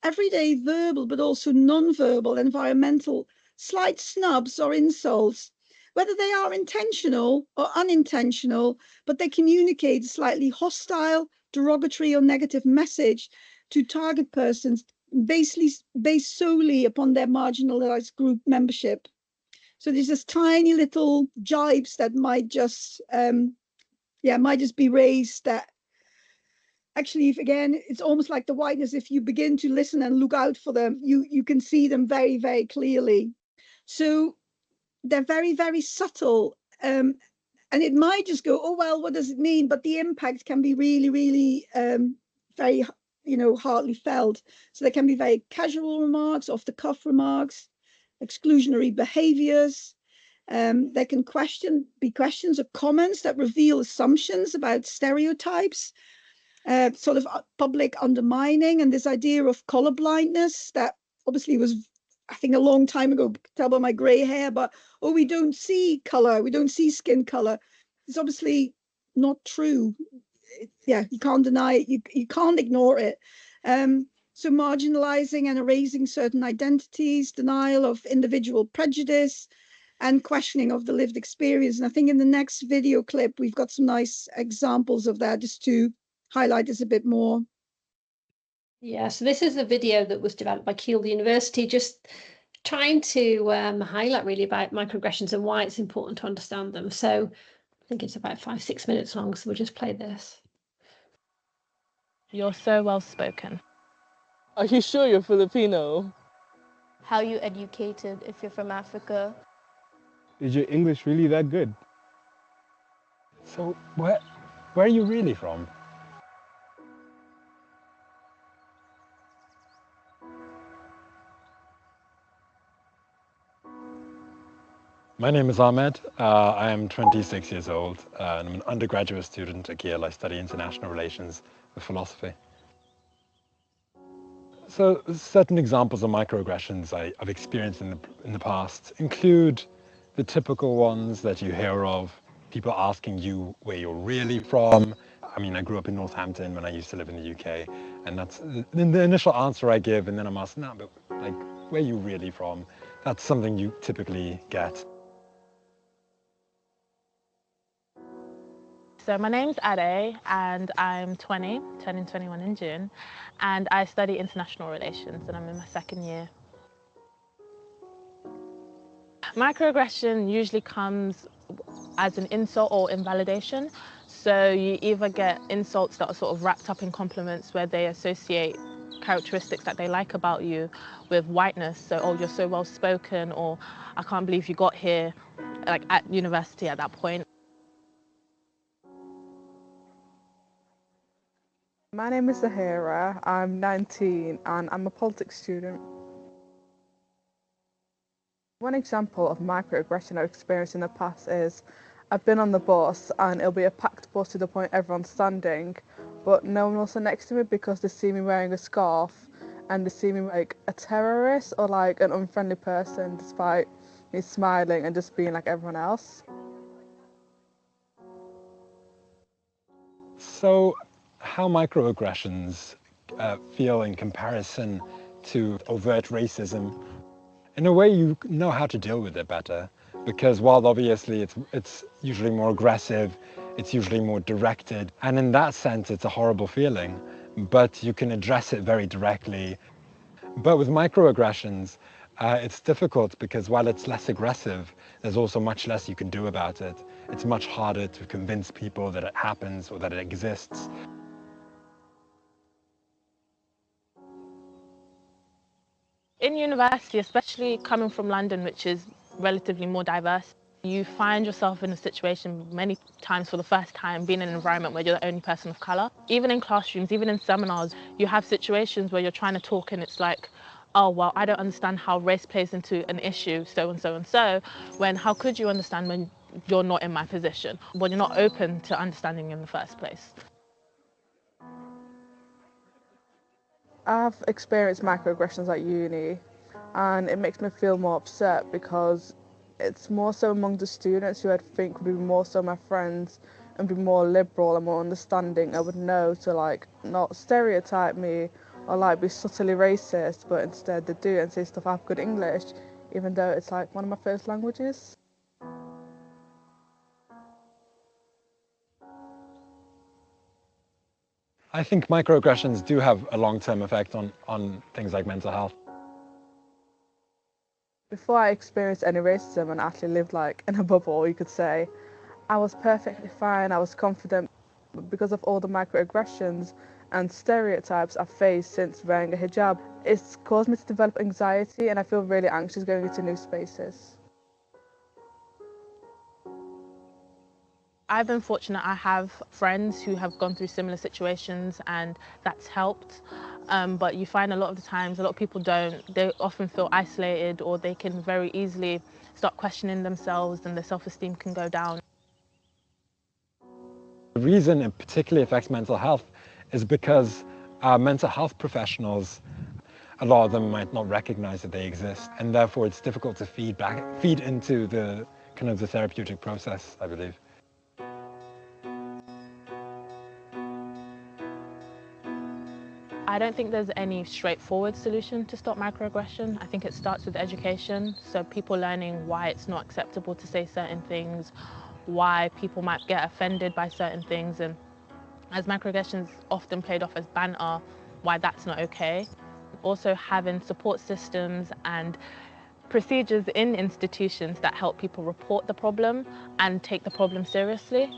everyday verbal, but also non-verbal environmental slight snubs or insults, whether they are intentional or unintentional, but they communicate a slightly hostile, derogatory or negative message to target persons basically based solely upon their marginalized group membership. So there's this tiny little jibes that might just be raised that actually, if again, it's almost like the whiteness. If you begin to listen and look out for them, you can see them very, very clearly. So they're very, very subtle. And it might just go, oh, well, what does it mean? But the impact can be really, really very, hardly felt. So there can be very casual remarks, off the cuff remarks, exclusionary behaviors. There can be questions or comments that reveal assumptions about stereotypes, sort of public undermining, and this idea of colorblindness that obviously was, I think, a long time ago, tell by my gray hair, but, oh, we don't see color, we don't see skin color. It's obviously not true. You can't deny it, you can't ignore it. So marginalizing and erasing certain identities, denial of individual prejudice, and questioning of the lived experience. And I think in the next video clip, we've got some nice examples of that just to highlight this a bit more. Yeah, so this is a video that was developed by Keele University, just trying to highlight really about microaggressions and why it's important to understand them. So I think it's about 5-6 minutes long, so we'll just play this. You're so well spoken. Are you sure you're Filipino? How you educated if you're from Africa? Is your English really that good? So where are you really from? My name is Ahmed. I am 26 years old and I'm an undergraduate student at Yale. I study international relations with philosophy. So certain examples of microaggressions I've experienced in the past include the typical ones that you hear of, people asking you where you're really from. I mean, I grew up in Northampton when I used to live in the UK, and that's the initial answer I give, and then I'm asked, no, but like, where are you really from? That's something you typically get. So my name's Ade and I'm 20, turning 21 in June, and I study international relations and I'm in my second year. Microaggression usually comes as an insult or invalidation. So you either get insults that are sort of wrapped up in compliments where they associate characteristics that they like about you with whiteness. So, oh, you're so well spoken, or I can't believe you got here, like at university at that point. My name is Zahira, I'm 19 and I'm a politics student. One example of microaggression I've experienced in the past is I've been on the bus and it'll be a packed bus to the point everyone's standing, but no one will sit next to me because they see me wearing a scarf and they see me like a terrorist or like an unfriendly person despite me smiling and just being like everyone else. So how microaggressions feel in comparison to overt racism? In a way, you know how to deal with it better, because while obviously it's usually more aggressive, it's usually more directed, and in that sense it's a horrible feeling, but you can address it very directly. But with microaggressions, it's difficult because while it's less aggressive, there's also much less you can do about it. It's much harder to convince people that it happens or that it exists. In university, especially coming from London, which is relatively more diverse, you find yourself in a situation many times for the first time being in an environment where you're the only person of colour. Even in classrooms, even in seminars, you have situations where you're trying to talk and it's like, oh, well, I don't understand how race plays into an issue, so and so and so, when how could you understand when you're not in my position, when you're not open to understanding in the first place? I've experienced microaggressions at uni and it makes me feel more upset because it's more so among the students who I think would be more so my friends and be more liberal and more understanding. I would know to like not stereotype me or like be subtly racist, but instead they do and say stuff, I have good English, even though it's like one of my first languages. I think microaggressions do have a long-term effect on things like mental health. Before I experienced any racism and actually lived like in a bubble, you could say, I was perfectly fine, I was confident. But because of all the microaggressions and stereotypes I've faced since wearing a hijab, it's caused me to develop anxiety, and I feel really anxious going into new spaces. I've been fortunate. I have friends who have gone through similar situations and that's helped. But you find a lot of the times, a lot of people don't. They often feel isolated, or they can very easily start questioning themselves and their self-esteem can go down. The reason it particularly affects mental health is because mental health professionals, a lot of them might not recognize that they exist, and therefore it's difficult to feed into the kind of the therapeutic process, I believe. I don't think there's any straightforward solution to stop microaggression. I think it starts with education, so people learning why it's not acceptable to say certain things, why people might get offended by certain things, and as microaggressions often played off as banter, why that's not okay. Also having support systems and procedures in institutions that help people report the problem and take the problem seriously.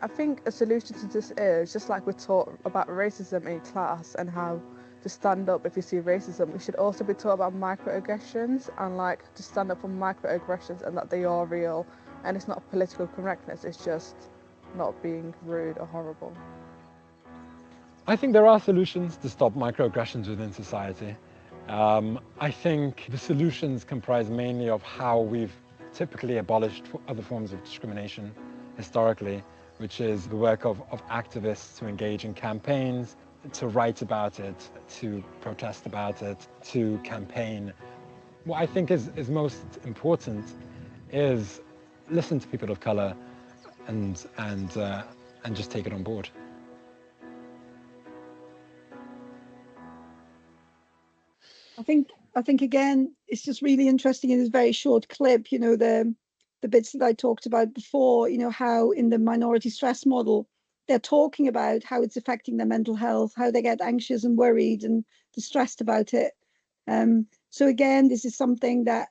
I think a solution to this is, just like we taught about racism in class and how to stand up if you see racism, we should also be taught about microaggressions and like to stand up for microaggressions and that they are real, and it's not political correctness, it's just not being rude or horrible. I think there are solutions to stop microaggressions within society. I think the solutions comprise mainly of how we've typically abolished other forms of discrimination historically, which is the work of activists to engage in campaigns, to write about it, to protest about it, to campaign. What I think is most important is listen to people of color and just take it on board. I think again, it's just really interesting in this very short clip, you know, the bits that I talked about before, you know, how in the minority stress model, they're talking about how it's affecting their mental health, how they get anxious and worried and distressed about it. So again, this is something that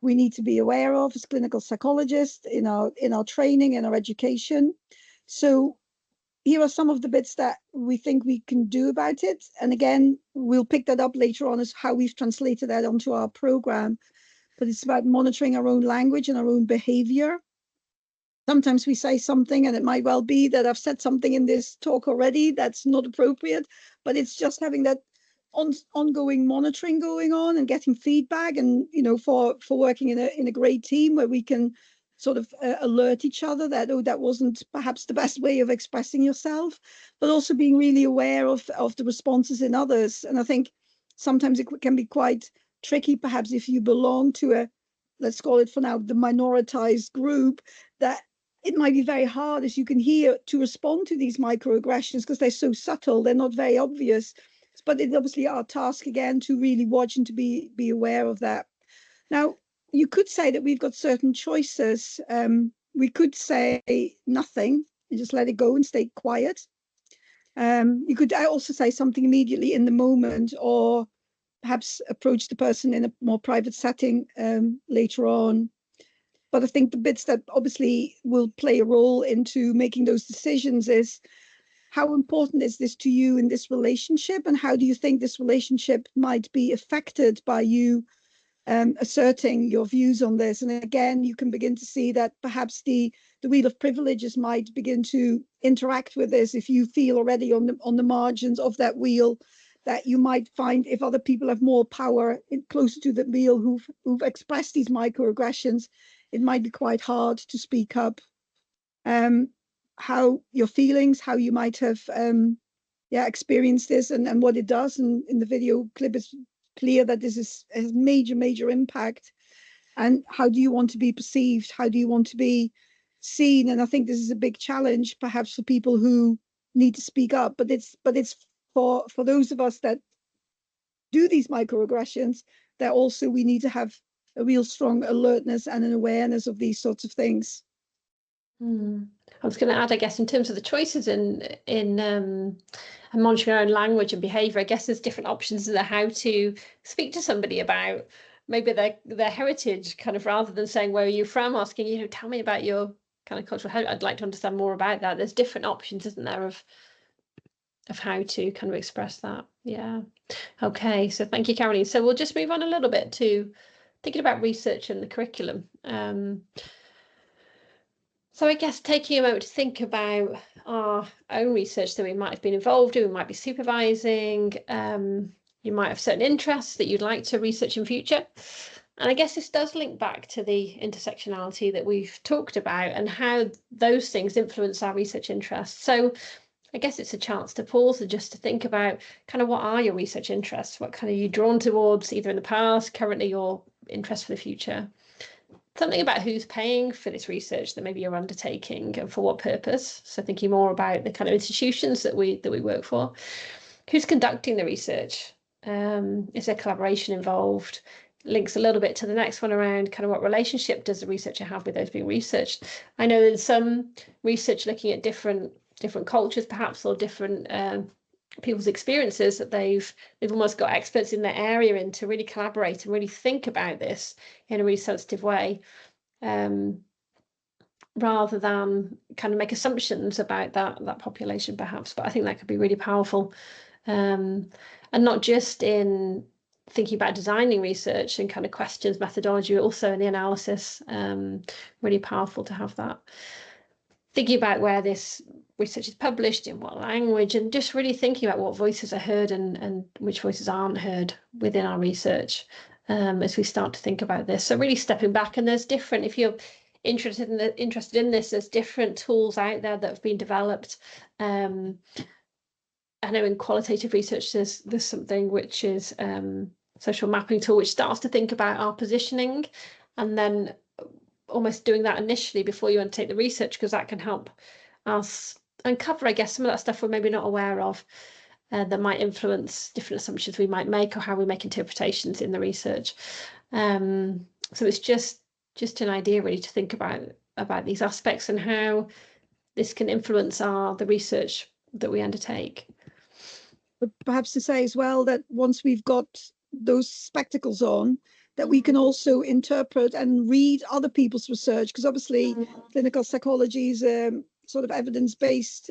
we need to be aware of as clinical psychologists in our training, in our education. So here are some of the bits that we think we can do about it. And again, we'll pick that up later on as how we've translated that onto our program. But it's about monitoring our own language and our own behavior. Sometimes we say something, and it might well be that I've said something in this talk already that's not appropriate, but it's just having that ongoing monitoring going on and getting feedback, and you know, for working in a great team where we can sort of alert each other that, oh, that wasn't perhaps the best way of expressing yourself, but also being really aware of the responses in others. And I think sometimes it can be quite tricky, perhaps if you belong to a, let's call it for now, the minoritized group, that it might be very hard, as you can hear, to respond to these microaggressions because they're so subtle, they're not very obvious. But it's obviously our task again to really watch and to be aware of that. Now, you could say that we've got certain choices. We could say nothing and just let it go and stay quiet. You could also say something immediately in the moment, or perhaps approach the person in a more private setting later on. But I think the bits that obviously will play a role into making those decisions is, how important is this to you in this relationship, and how do you think this relationship might be affected by you asserting your views on this? And again, you can begin to see that perhaps the wheel of privileges might begin to interact with this. If you feel already on the margins of that wheel, that you might find if other people have more power closer to the wheel who've expressed these microaggressions, it might be quite hard to speak up. How your feelings, how you might have experienced this, and what it does. And in the video clip, it's clear that this has major impact. And how do you want to be perceived? How do you want to be seen? And I think this is a big challenge, perhaps, for people who need to speak up. But it's for those of us that do these microaggressions, that also we need to have a real strong alertness and an awareness of these sorts of things. I was going to add, I guess, in terms of the choices in monitoring our own language and behaviour, I guess there's different options as to how to speak to somebody about maybe their heritage, kind of, rather than saying, where are you from, asking, you know, tell me about your kind of cultural heritage. I'd like to understand more about that. There's different options, isn't there, of how to kind of express that. Yeah. Okay, so thank you, Carolien. So we'll just move on a little bit to thinking about research and the curriculum. So I guess taking a moment to think about our own research that we might have been involved in, we might be supervising, you might have certain interests that you'd like to research in future. And I guess this does link back to the intersectionality that we've talked about and how those things influence our research interests. So I guess it's a chance to pause and just to think about kind of what are your research interests? What kind of you drawn towards, either in the past, currently, or interests for the future? Something about who's paying for this research that maybe you're undertaking and for what purpose. So thinking more about the kind of institutions that we work for. Who's conducting the research? Is there collaboration involved? Links a little bit to the next one around kind of what relationship does the researcher have with those being researched? I know there's some research looking at different cultures perhaps, or different people's experiences, that they've almost got experts in their area in to really collaborate and really think about this in a really sensitive way, rather than kind of make assumptions about that population perhaps. But I think that could be really powerful, and not just in thinking about designing research and kind of questions, methodology, but also in the analysis. Really powerful to have that. Thinking about where this research is published, in what language, and just really thinking about what voices are heard and which voices aren't heard within our research, as we start to think about this. So really stepping back, and there's different, if you're interested in this, there's different tools out there that have been developed. I know in qualitative research there's something which is social mapping tool, which starts to think about our positioning, and then almost doing that initially before you undertake the research, because that can help us uncover, I guess, some of that stuff we're maybe not aware of, that might influence different assumptions we might make or how we make interpretations in the research. So it's just an idea really to think about these aspects and how this can influence the research that we undertake. But perhaps to say as well that once we've got those spectacles on, that we can also interpret and read other people's research, because obviously clinical psychology is a sort of evidence-based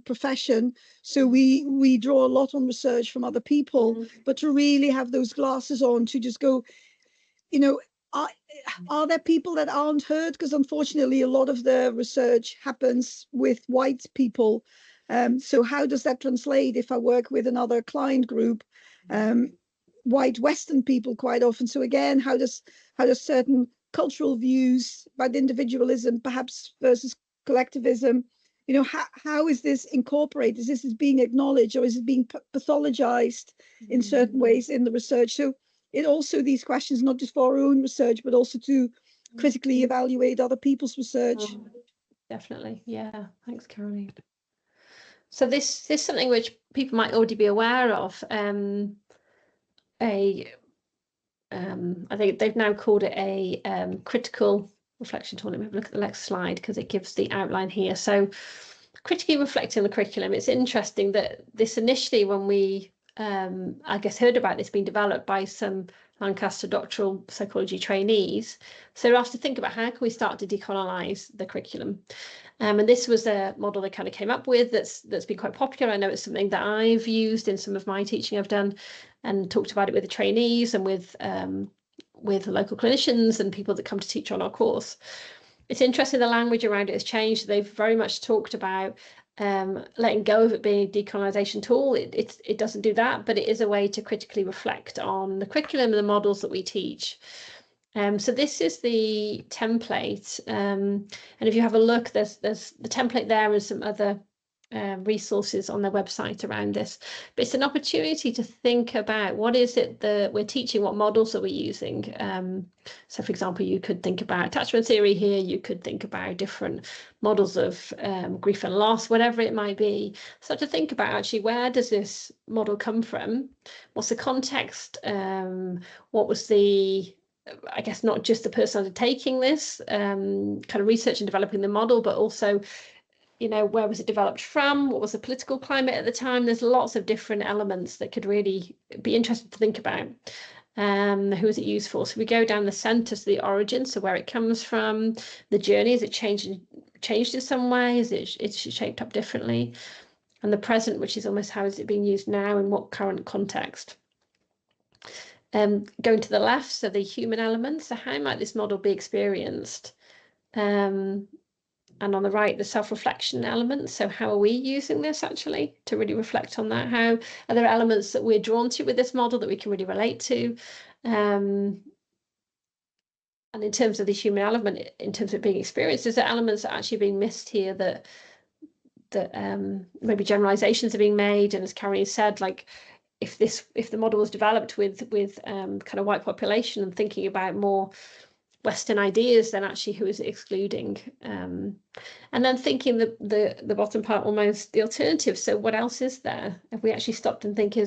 profession. So we draw a lot on research from other people, but to really have those glasses on to just go, you know, are there people that aren't heard? Because unfortunately, a lot of the research happens with white people. So how does that translate if I work with another client group? White Western people quite often. So again, how does certain cultural views about individualism perhaps versus collectivism, you know, how is this incorporated? Is this being acknowledged, or is it being pathologized in certain ways in the research? So it also, these questions, not just for our own research, but also to critically evaluate other people's research. Definitely. Yeah. Thanks, Carolien. So this is something which people might already be aware of. I think they've now called it a critical reflection tool. Let me have a look at the next slide, because it gives the outline here. So critically reflecting the curriculum. It's interesting that this initially, when we I guess heard about this being developed by some Lancaster doctoral psychology trainees, so they're asked to think about how can we start to decolonise the curriculum. And this was a model they kind of came up with that's been quite popular. I know it's something that I've used in some of my teaching I've done, and talked about it with the trainees and with local clinicians and people that come to teach on our course. It's interesting, the language around it has changed. They've very much talked about letting go of it being a decolonisation tool. It doesn't do that, but it is a way to critically reflect on the curriculum and the models that we teach. So this is the template, and if you have a look, there's the template there and some other resources on their website around this, but it's an opportunity to think about what is it that we're teaching, what models are we using. So for example, you could think about attachment theory here, you could think about different models of grief and loss, whatever it might be. So to think about actually, where does this model come from? What's the context? What was the, I guess, not just the person undertaking this kind of research and developing the model, but also, you know, where was it developed from? What was the political climate at the time? There's lots of different elements that could really be interesting to think about. Who is it used for? So we go down the centre, so the origin, so where it comes from, the journey, is it changed in some way? Is it's shaped up differently? And the present, which is almost how is it being used now, in what current context? Going to the left, so the human element, so how might this model be experienced? And on the right, the self-reflection element. So how are we using this actually to really reflect on that? How are there elements that we're drawn to with this model that we can really relate to? And in terms of the human element, in terms of being experienced, is there elements that are actually being missed here that maybe generalizations are being made? And as Carolien said, like if the model was developed with kind of white population and thinking about more Western ideas, then actually who is it excluding? And then thinking the bottom part, almost the alternative. So what else is there? If we actually stopped and think,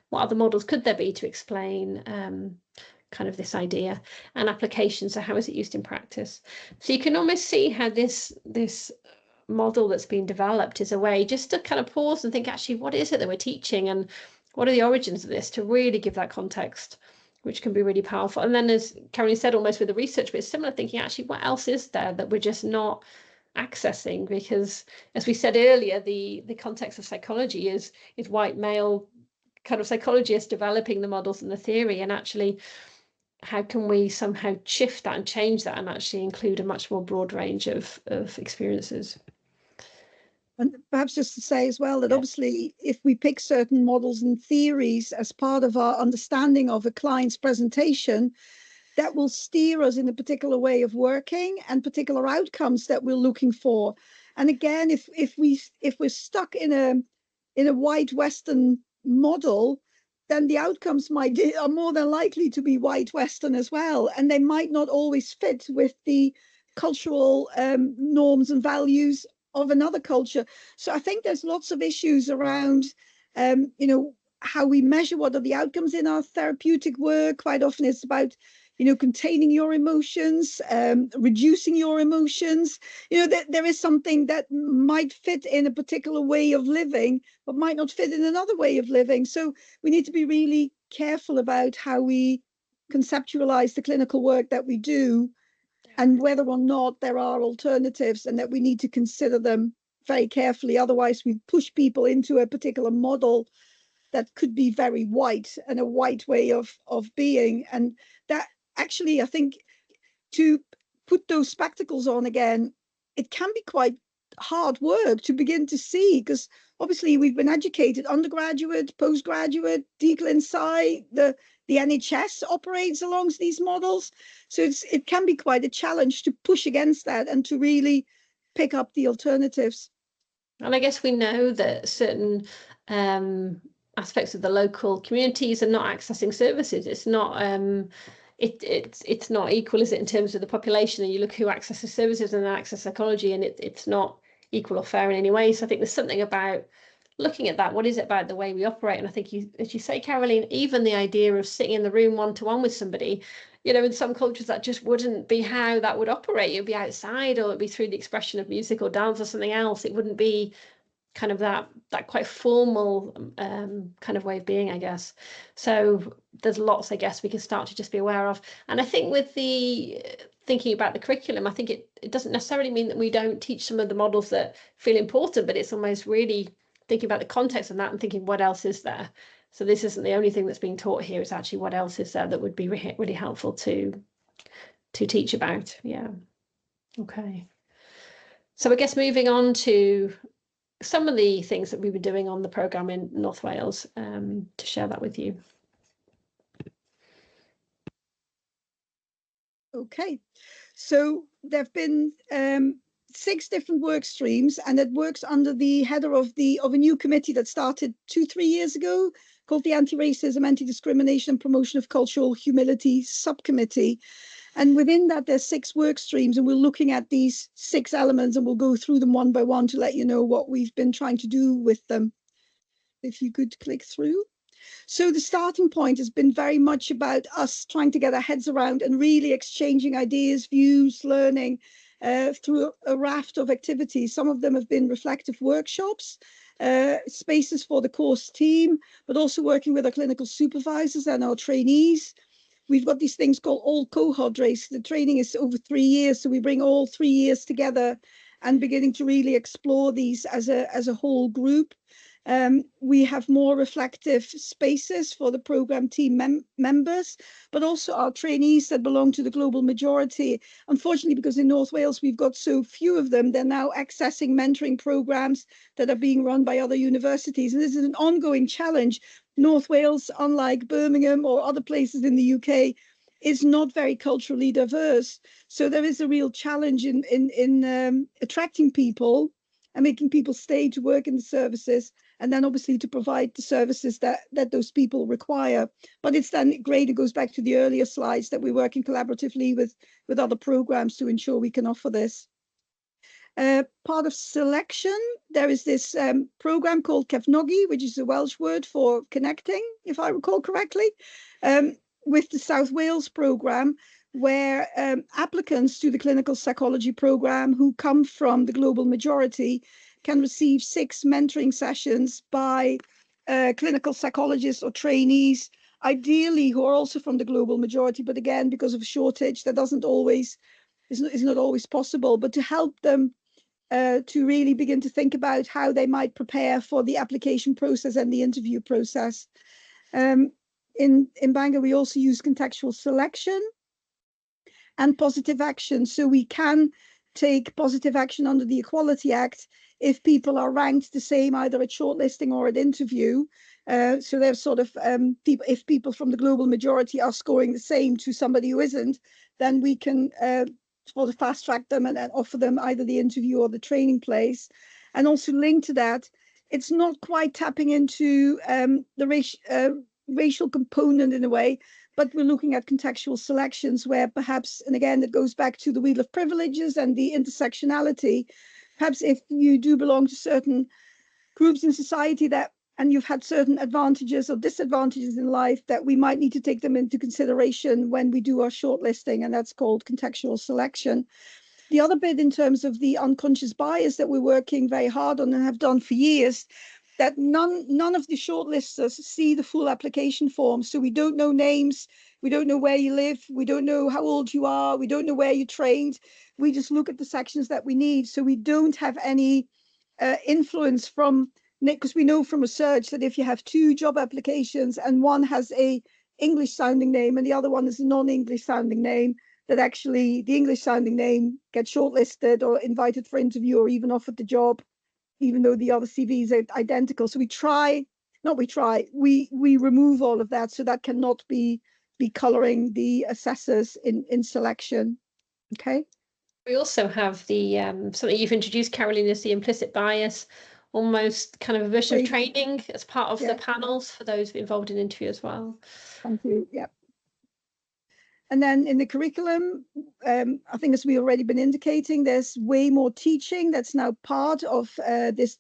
what other models could there be to explain kind of this idea and application? So how is it used in practice? So you can almost see how this model that's been developed is a way just to kind of pause and think, actually, what is it that we're teaching, and what are the origins of this, to really give that context, which can be really powerful. And then, as Carolien said, almost with the research, but it's similar thinking, actually, what else is there that we're just not accessing? Because as we said earlier, the context of psychology is white male kind of psychologists developing the models and the theory, and actually how can we somehow shift that and change that and actually include a much more broad range of experiences? And perhaps just to say as well that obviously if we pick certain models and theories as part of our understanding of a client's presentation, that will steer us in a particular way of working and particular outcomes that we're looking for. And again, if we're stuck in a white Western model, then the outcomes are more than likely to be white Western as well, and they might not always fit with the cultural norms and values of another culture. So I think there's lots of issues around, you know, how we measure what are the outcomes in our therapeutic work. Quite often it's about, you know, containing your emotions, reducing your emotions. You know, there is something that might fit in a particular way of living, but might not fit in another way of living. So we need to be really careful about how we conceptualize the clinical work that we do, and whether or not there are alternatives, and that we need to consider them very carefully. Otherwise, we push people into a particular model that could be very white and a white way of being. And that actually, I think, to put those spectacles on again, it can be quite hard work to begin to see, because obviously we've been educated undergraduate, postgraduate, Declan Sci, the NHS operates along these models. So it can be quite a challenge to push against that and to really pick up the alternatives. And I guess we know that certain aspects of the local communities are not accessing services. It's not it's not equal, is it, in terms of the population? And you look who accesses services and access psychology, and it's not equal or fair in any way. So I think there's something about looking at that. What is it about the way we operate? And I think, as you say, Carolien, even the idea of sitting in the room one-to-one with somebody, you know, in some cultures that just wouldn't be how that would operate. It would be outside, or it'd be through the expression of music or dance or something else. It wouldn't be kind of that quite formal kind of way of being, I guess. So there's lots, I guess, we can start to just be aware of. And I think with the thinking about the curriculum, I think it doesn't necessarily mean that we don't teach some of the models that feel important, but it's almost really thinking about the context of that and thinking, what else is there? So this isn't the only thing that's being taught here. It's actually what else is there that would be really helpful to teach about. Yeah. Okay. So I guess moving on to some of the things that we were doing on the programme in North Wales, to share that with you. Okay, so there have been 6 different work streams, and it works under the header of a new committee that started 2-3 years ago called the Anti-Racism, Anti-Discrimination and Promotion of Cultural Humility Subcommittee. And within that, there's 6 work streams, and we're looking at these 6 elements, and we'll go through them one by one to let you know what we've been trying to do with them. If you could click through. So the starting point has been very much about us trying to get our heads around and really exchanging ideas, views, learning through a raft of activities. Some of them have been reflective workshops, spaces for the course team, but also working with our clinical supervisors and our trainees. We've got these things called all cohort race. The training is over 3 years, so we bring all 3 years together and beginning to really explore these as a whole group. We have more reflective spaces for the program team members, but also our trainees that belong to the global majority. Unfortunately, because in North Wales, we've got so few of them, they're now accessing mentoring programs that are being run by other universities. And this is an ongoing challenge. North Wales, unlike Birmingham or other places in the UK, is not very culturally diverse. So there is a real challenge in attracting people and making people stay to work in the services, and then obviously to provide the services that those people require. But it's then great, it goes back to the earlier slides, that we're working collaboratively with other programs to ensure we can offer this. Part of selection, there is this program called Cefnogi, which is a Welsh word for connecting, if I recall correctly, with the South Wales program, where applicants to the clinical psychology program who come from the global majority can receive 6 mentoring sessions by clinical psychologists or trainees, ideally who are also from the global majority, but again, because of a shortage, that is not always possible, but to help them to really begin to think about how they might prepare for the application process and the interview process. In Bangor, we also use contextual selection and positive action. So we can take positive action under the Equality Act if people are ranked the same either at shortlisting or at interview. So there's sort of if people from the global majority are scoring the same to somebody who isn't, then we can sort of fast track them and offer them either the interview or the training place. And also linked to that, it's not quite tapping into the racial component in a way, but we're looking at contextual selections where perhaps, and again, it goes back to the wheel of privileges and the intersectionality. Perhaps if you do belong to certain groups in society and you've had certain advantages or disadvantages in life, that we might need to take them into consideration when we do our shortlisting, and that's called contextual selection. The other bit in terms of the unconscious bias that we're working very hard on and have done for years, that none of the shortlisters see the full application form. So we don't know names, we don't know where you live, we don't know how old you are, we don't know where you trained. We just look at the sections that we need. So we don't have any influence from, because we know from research that if you have 2 job applications and one has a English sounding name and the other one is a non-English sounding name, that actually the English sounding name gets shortlisted or invited for interview or even offered the job, even though the other CVs are identical. So we remove all of that, so that cannot be coloring the assessors in selection. Okay. We also have the something you've introduced, Carolien, is the implicit bias, almost kind of a version of training as part of the panels for those involved in interview as well. Thank you. Yeah. And then in the curriculum, I think as we've already been indicating, there's way more teaching that's now part of this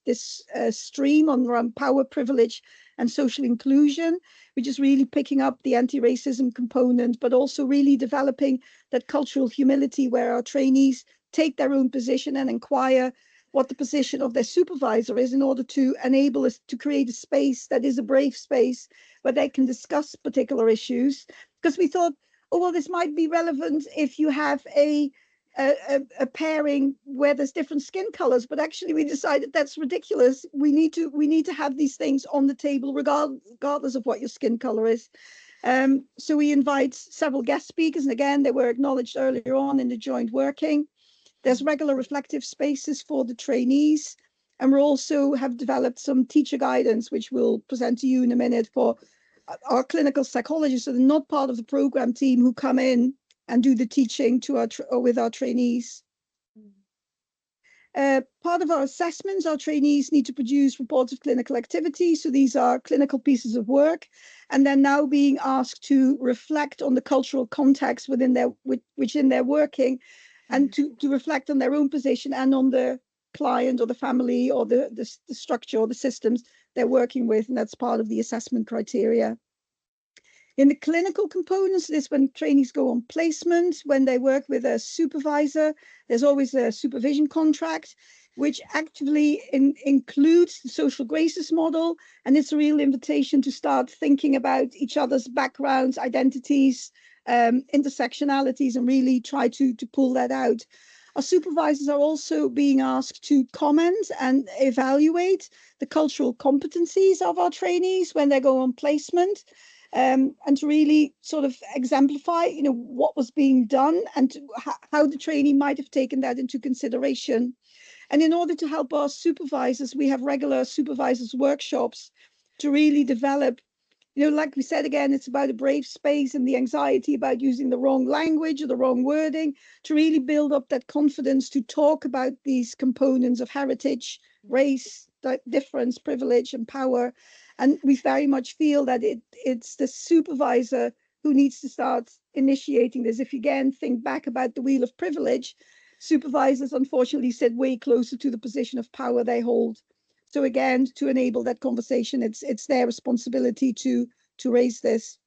stream around power, privilege, and social inclusion, which is really picking up the anti-racism component, but also really developing that cultural humility where our trainees take their own position and inquire what the position of their supervisor is in order to enable us to create a space that is a brave space where they can discuss particular issues. Because we thought, oh, well, this might be relevant if you have a pairing where there's different skin colors, but actually we decided that's ridiculous. We need to have these things on the table regardless of what your skin color is. So we invite several guest speakers, and again, they were acknowledged earlier on in the joint working. There's regular reflective spaces for the trainees, and we also have developed some teacher guidance, which we'll present to you in a minute, for our clinical psychologists. So they're not part of the program team who come in and do the teaching with our trainees. Part of our assessments, our trainees need to produce reports of clinical activity. So these are clinical pieces of work, and they're now being asked to reflect on the cultural context within their working, and to reflect on their own position and on the client or the family or the structure or the systems they're working with, and that's part of the assessment criteria. In the clinical components, this when trainees go on placement, when they work with a supervisor, there's always a supervision contract, which actively includes the social graces model, and it's a real invitation to start thinking about each other's backgrounds, identities, intersectionalities, and really try to pull that out. Our supervisors are also being asked to comment and evaluate the cultural competencies of our trainees when they go on placement, and to really sort of exemplify, what was being done and how the trainee might have taken that into consideration. And in order to help our supervisors, we have regular supervisors workshops to really develop, like we said, again, it's about a brave space and the anxiety about using the wrong language or the wrong wording, to really build up that confidence to talk about these components of heritage, race, difference, privilege, and power. And we very much feel that it's the supervisor who needs to start initiating this. If you again think back about the wheel of privilege, supervisors unfortunately sit way closer to the position of power they hold. So again, to enable that conversation, it's their responsibility to raise this.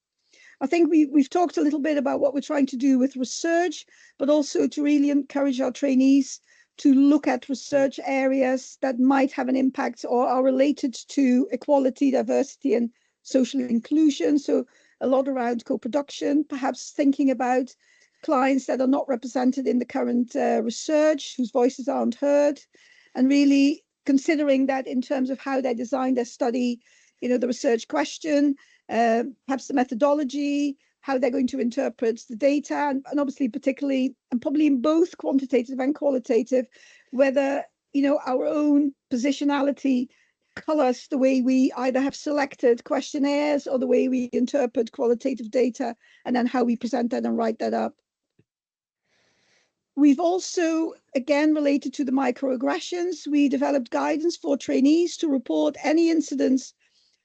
I think we've talked a little bit about what we're trying to do with research, but also to really encourage our trainees to look at research areas that might have an impact or are related to equality, diversity, and social inclusion. So a lot around co-production, perhaps thinking about clients that are not represented in the current research, whose voices aren't heard, and really considering that in terms of how they design their study, the research question, perhaps the methodology, how they're going to interpret the data, and obviously particularly, and probably in both quantitative and qualitative, whether, our own positionality colors the way we either have selected questionnaires or the way we interpret qualitative data, and then how we present that and write that up. We've also, again, related to the microaggressions, we developed guidance for trainees to report any incidents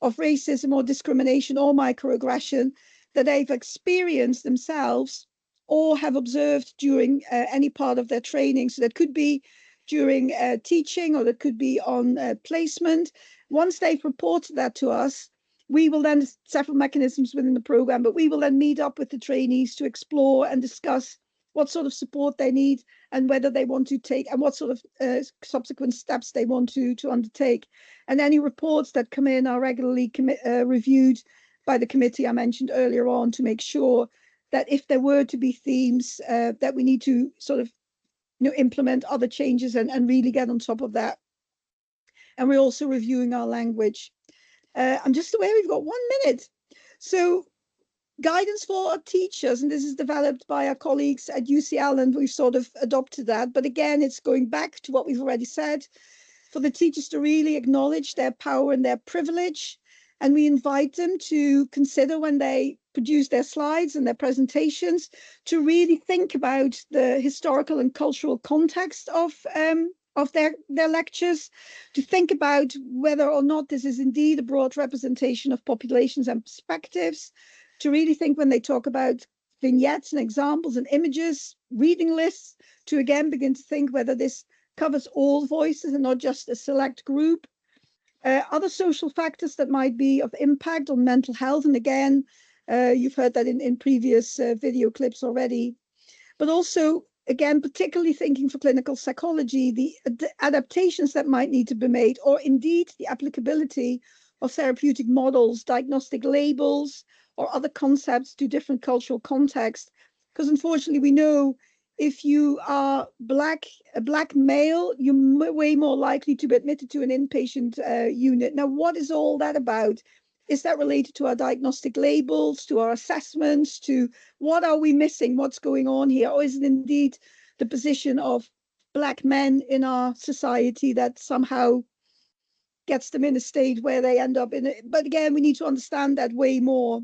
of racism or discrimination or microaggression that they've experienced themselves or have observed during any part of their training. So that could be during teaching, or that could be on placement. Once they've reported that to us, we will then, several mechanisms within the program, but we will then meet up with the trainees to explore and discuss what sort of support they need and whether they want to take, and what sort of subsequent steps they want to undertake. And any reports that come in are regularly reviewed by the committee I mentioned earlier on, to make sure that if there were to be themes that we need to sort of implement other changes and really get on top of that. And we're also reviewing our language. I'm just aware we've got 1 minute. So guidance for our teachers, and this is developed by our colleagues at UCL, and we've sort of adopted that. But again, it's going back to what we've already said, for the teachers to really acknowledge their power and their privilege. And we invite them to consider, when they produce their slides and their presentations, to really think about the historical and cultural context of their lectures, to think about whether or not this is indeed a broad representation of populations and perspectives, to really think when they talk about vignettes and examples and images, reading lists, to again begin to think whether this covers all voices and not just a select group. Other social factors that might be of impact on mental health, and again, you've heard that in previous video clips already, but also, again, particularly thinking for clinical psychology, the adaptations that might need to be made, or indeed the applicability of therapeutic models, diagnostic labels, or other concepts to different cultural contexts. Because unfortunately, we know if you are a black male, you're way more likely to be admitted to an inpatient unit. Now, what is all that about? Is that related to our diagnostic labels, to our assessments, to what are we missing? What's going on here? Or is it indeed the position of Black men in our society that somehow gets them in a state where they end up in it? But again, we need to understand that way more.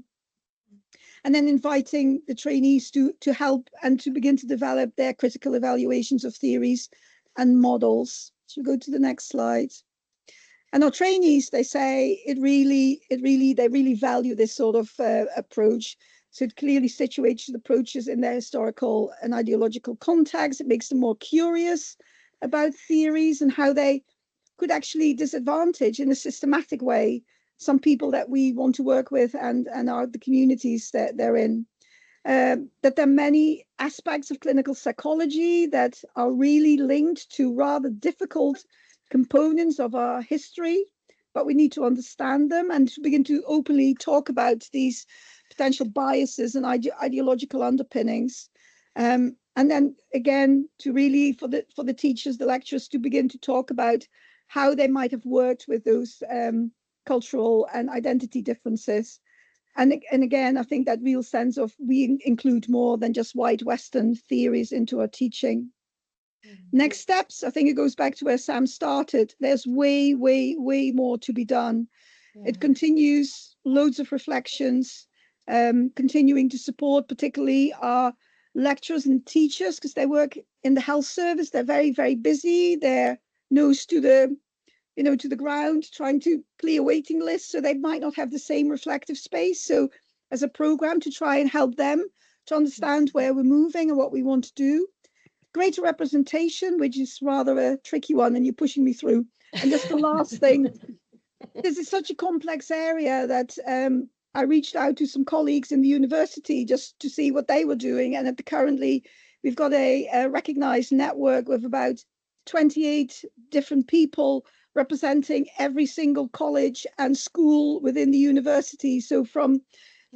And then inviting the trainees to help and to begin to develop their critical evaluations of theories and models. So go to the next slide. And our trainees, they say they really value this sort of approach. So it clearly situates the approaches in their historical and ideological context. It makes them more curious about theories and how they could actually disadvantage in a systematic way some people that we want to work with and are the communities that they're in. That there are many aspects of clinical psychology that are really linked to rather difficult components of our history, but we need to understand them and to begin to openly talk about these potential biases and ideological underpinnings. And then again, to really, for the teachers, the lecturers, to begin to talk about how they might have worked with those cultural and identity differences. And again, I think that real sense of we include more than just white Western theories into our teaching. Next steps, I think it goes back to where Sam started. There's way, way, way more to be done. Yeah. It continues, loads of reflections, continuing to support particularly our lecturers and teachers because they work in the health service. They're very, very busy. They're nose to the to the ground, trying to clear waiting lists, so they might not have the same reflective space. So as a program to try and help them to understand where we're moving and what we want to do. Greater representation, which is rather a tricky one, and you're pushing me through. And just the last thing, this is such a complex area that I reached out to some colleagues in the university just to see what they were doing. And currently, we've got a recognized network with about 28 different people representing every single college and school within the university. So from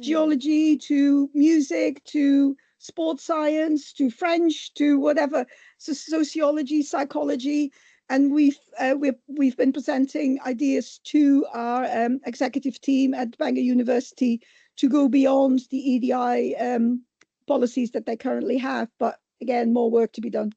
geology to music to sports science to French to whatever, so sociology, psychology, and we've been presenting ideas to our executive team at Bangor University to go beyond the EDI policies that they currently have. But again, more work to be done.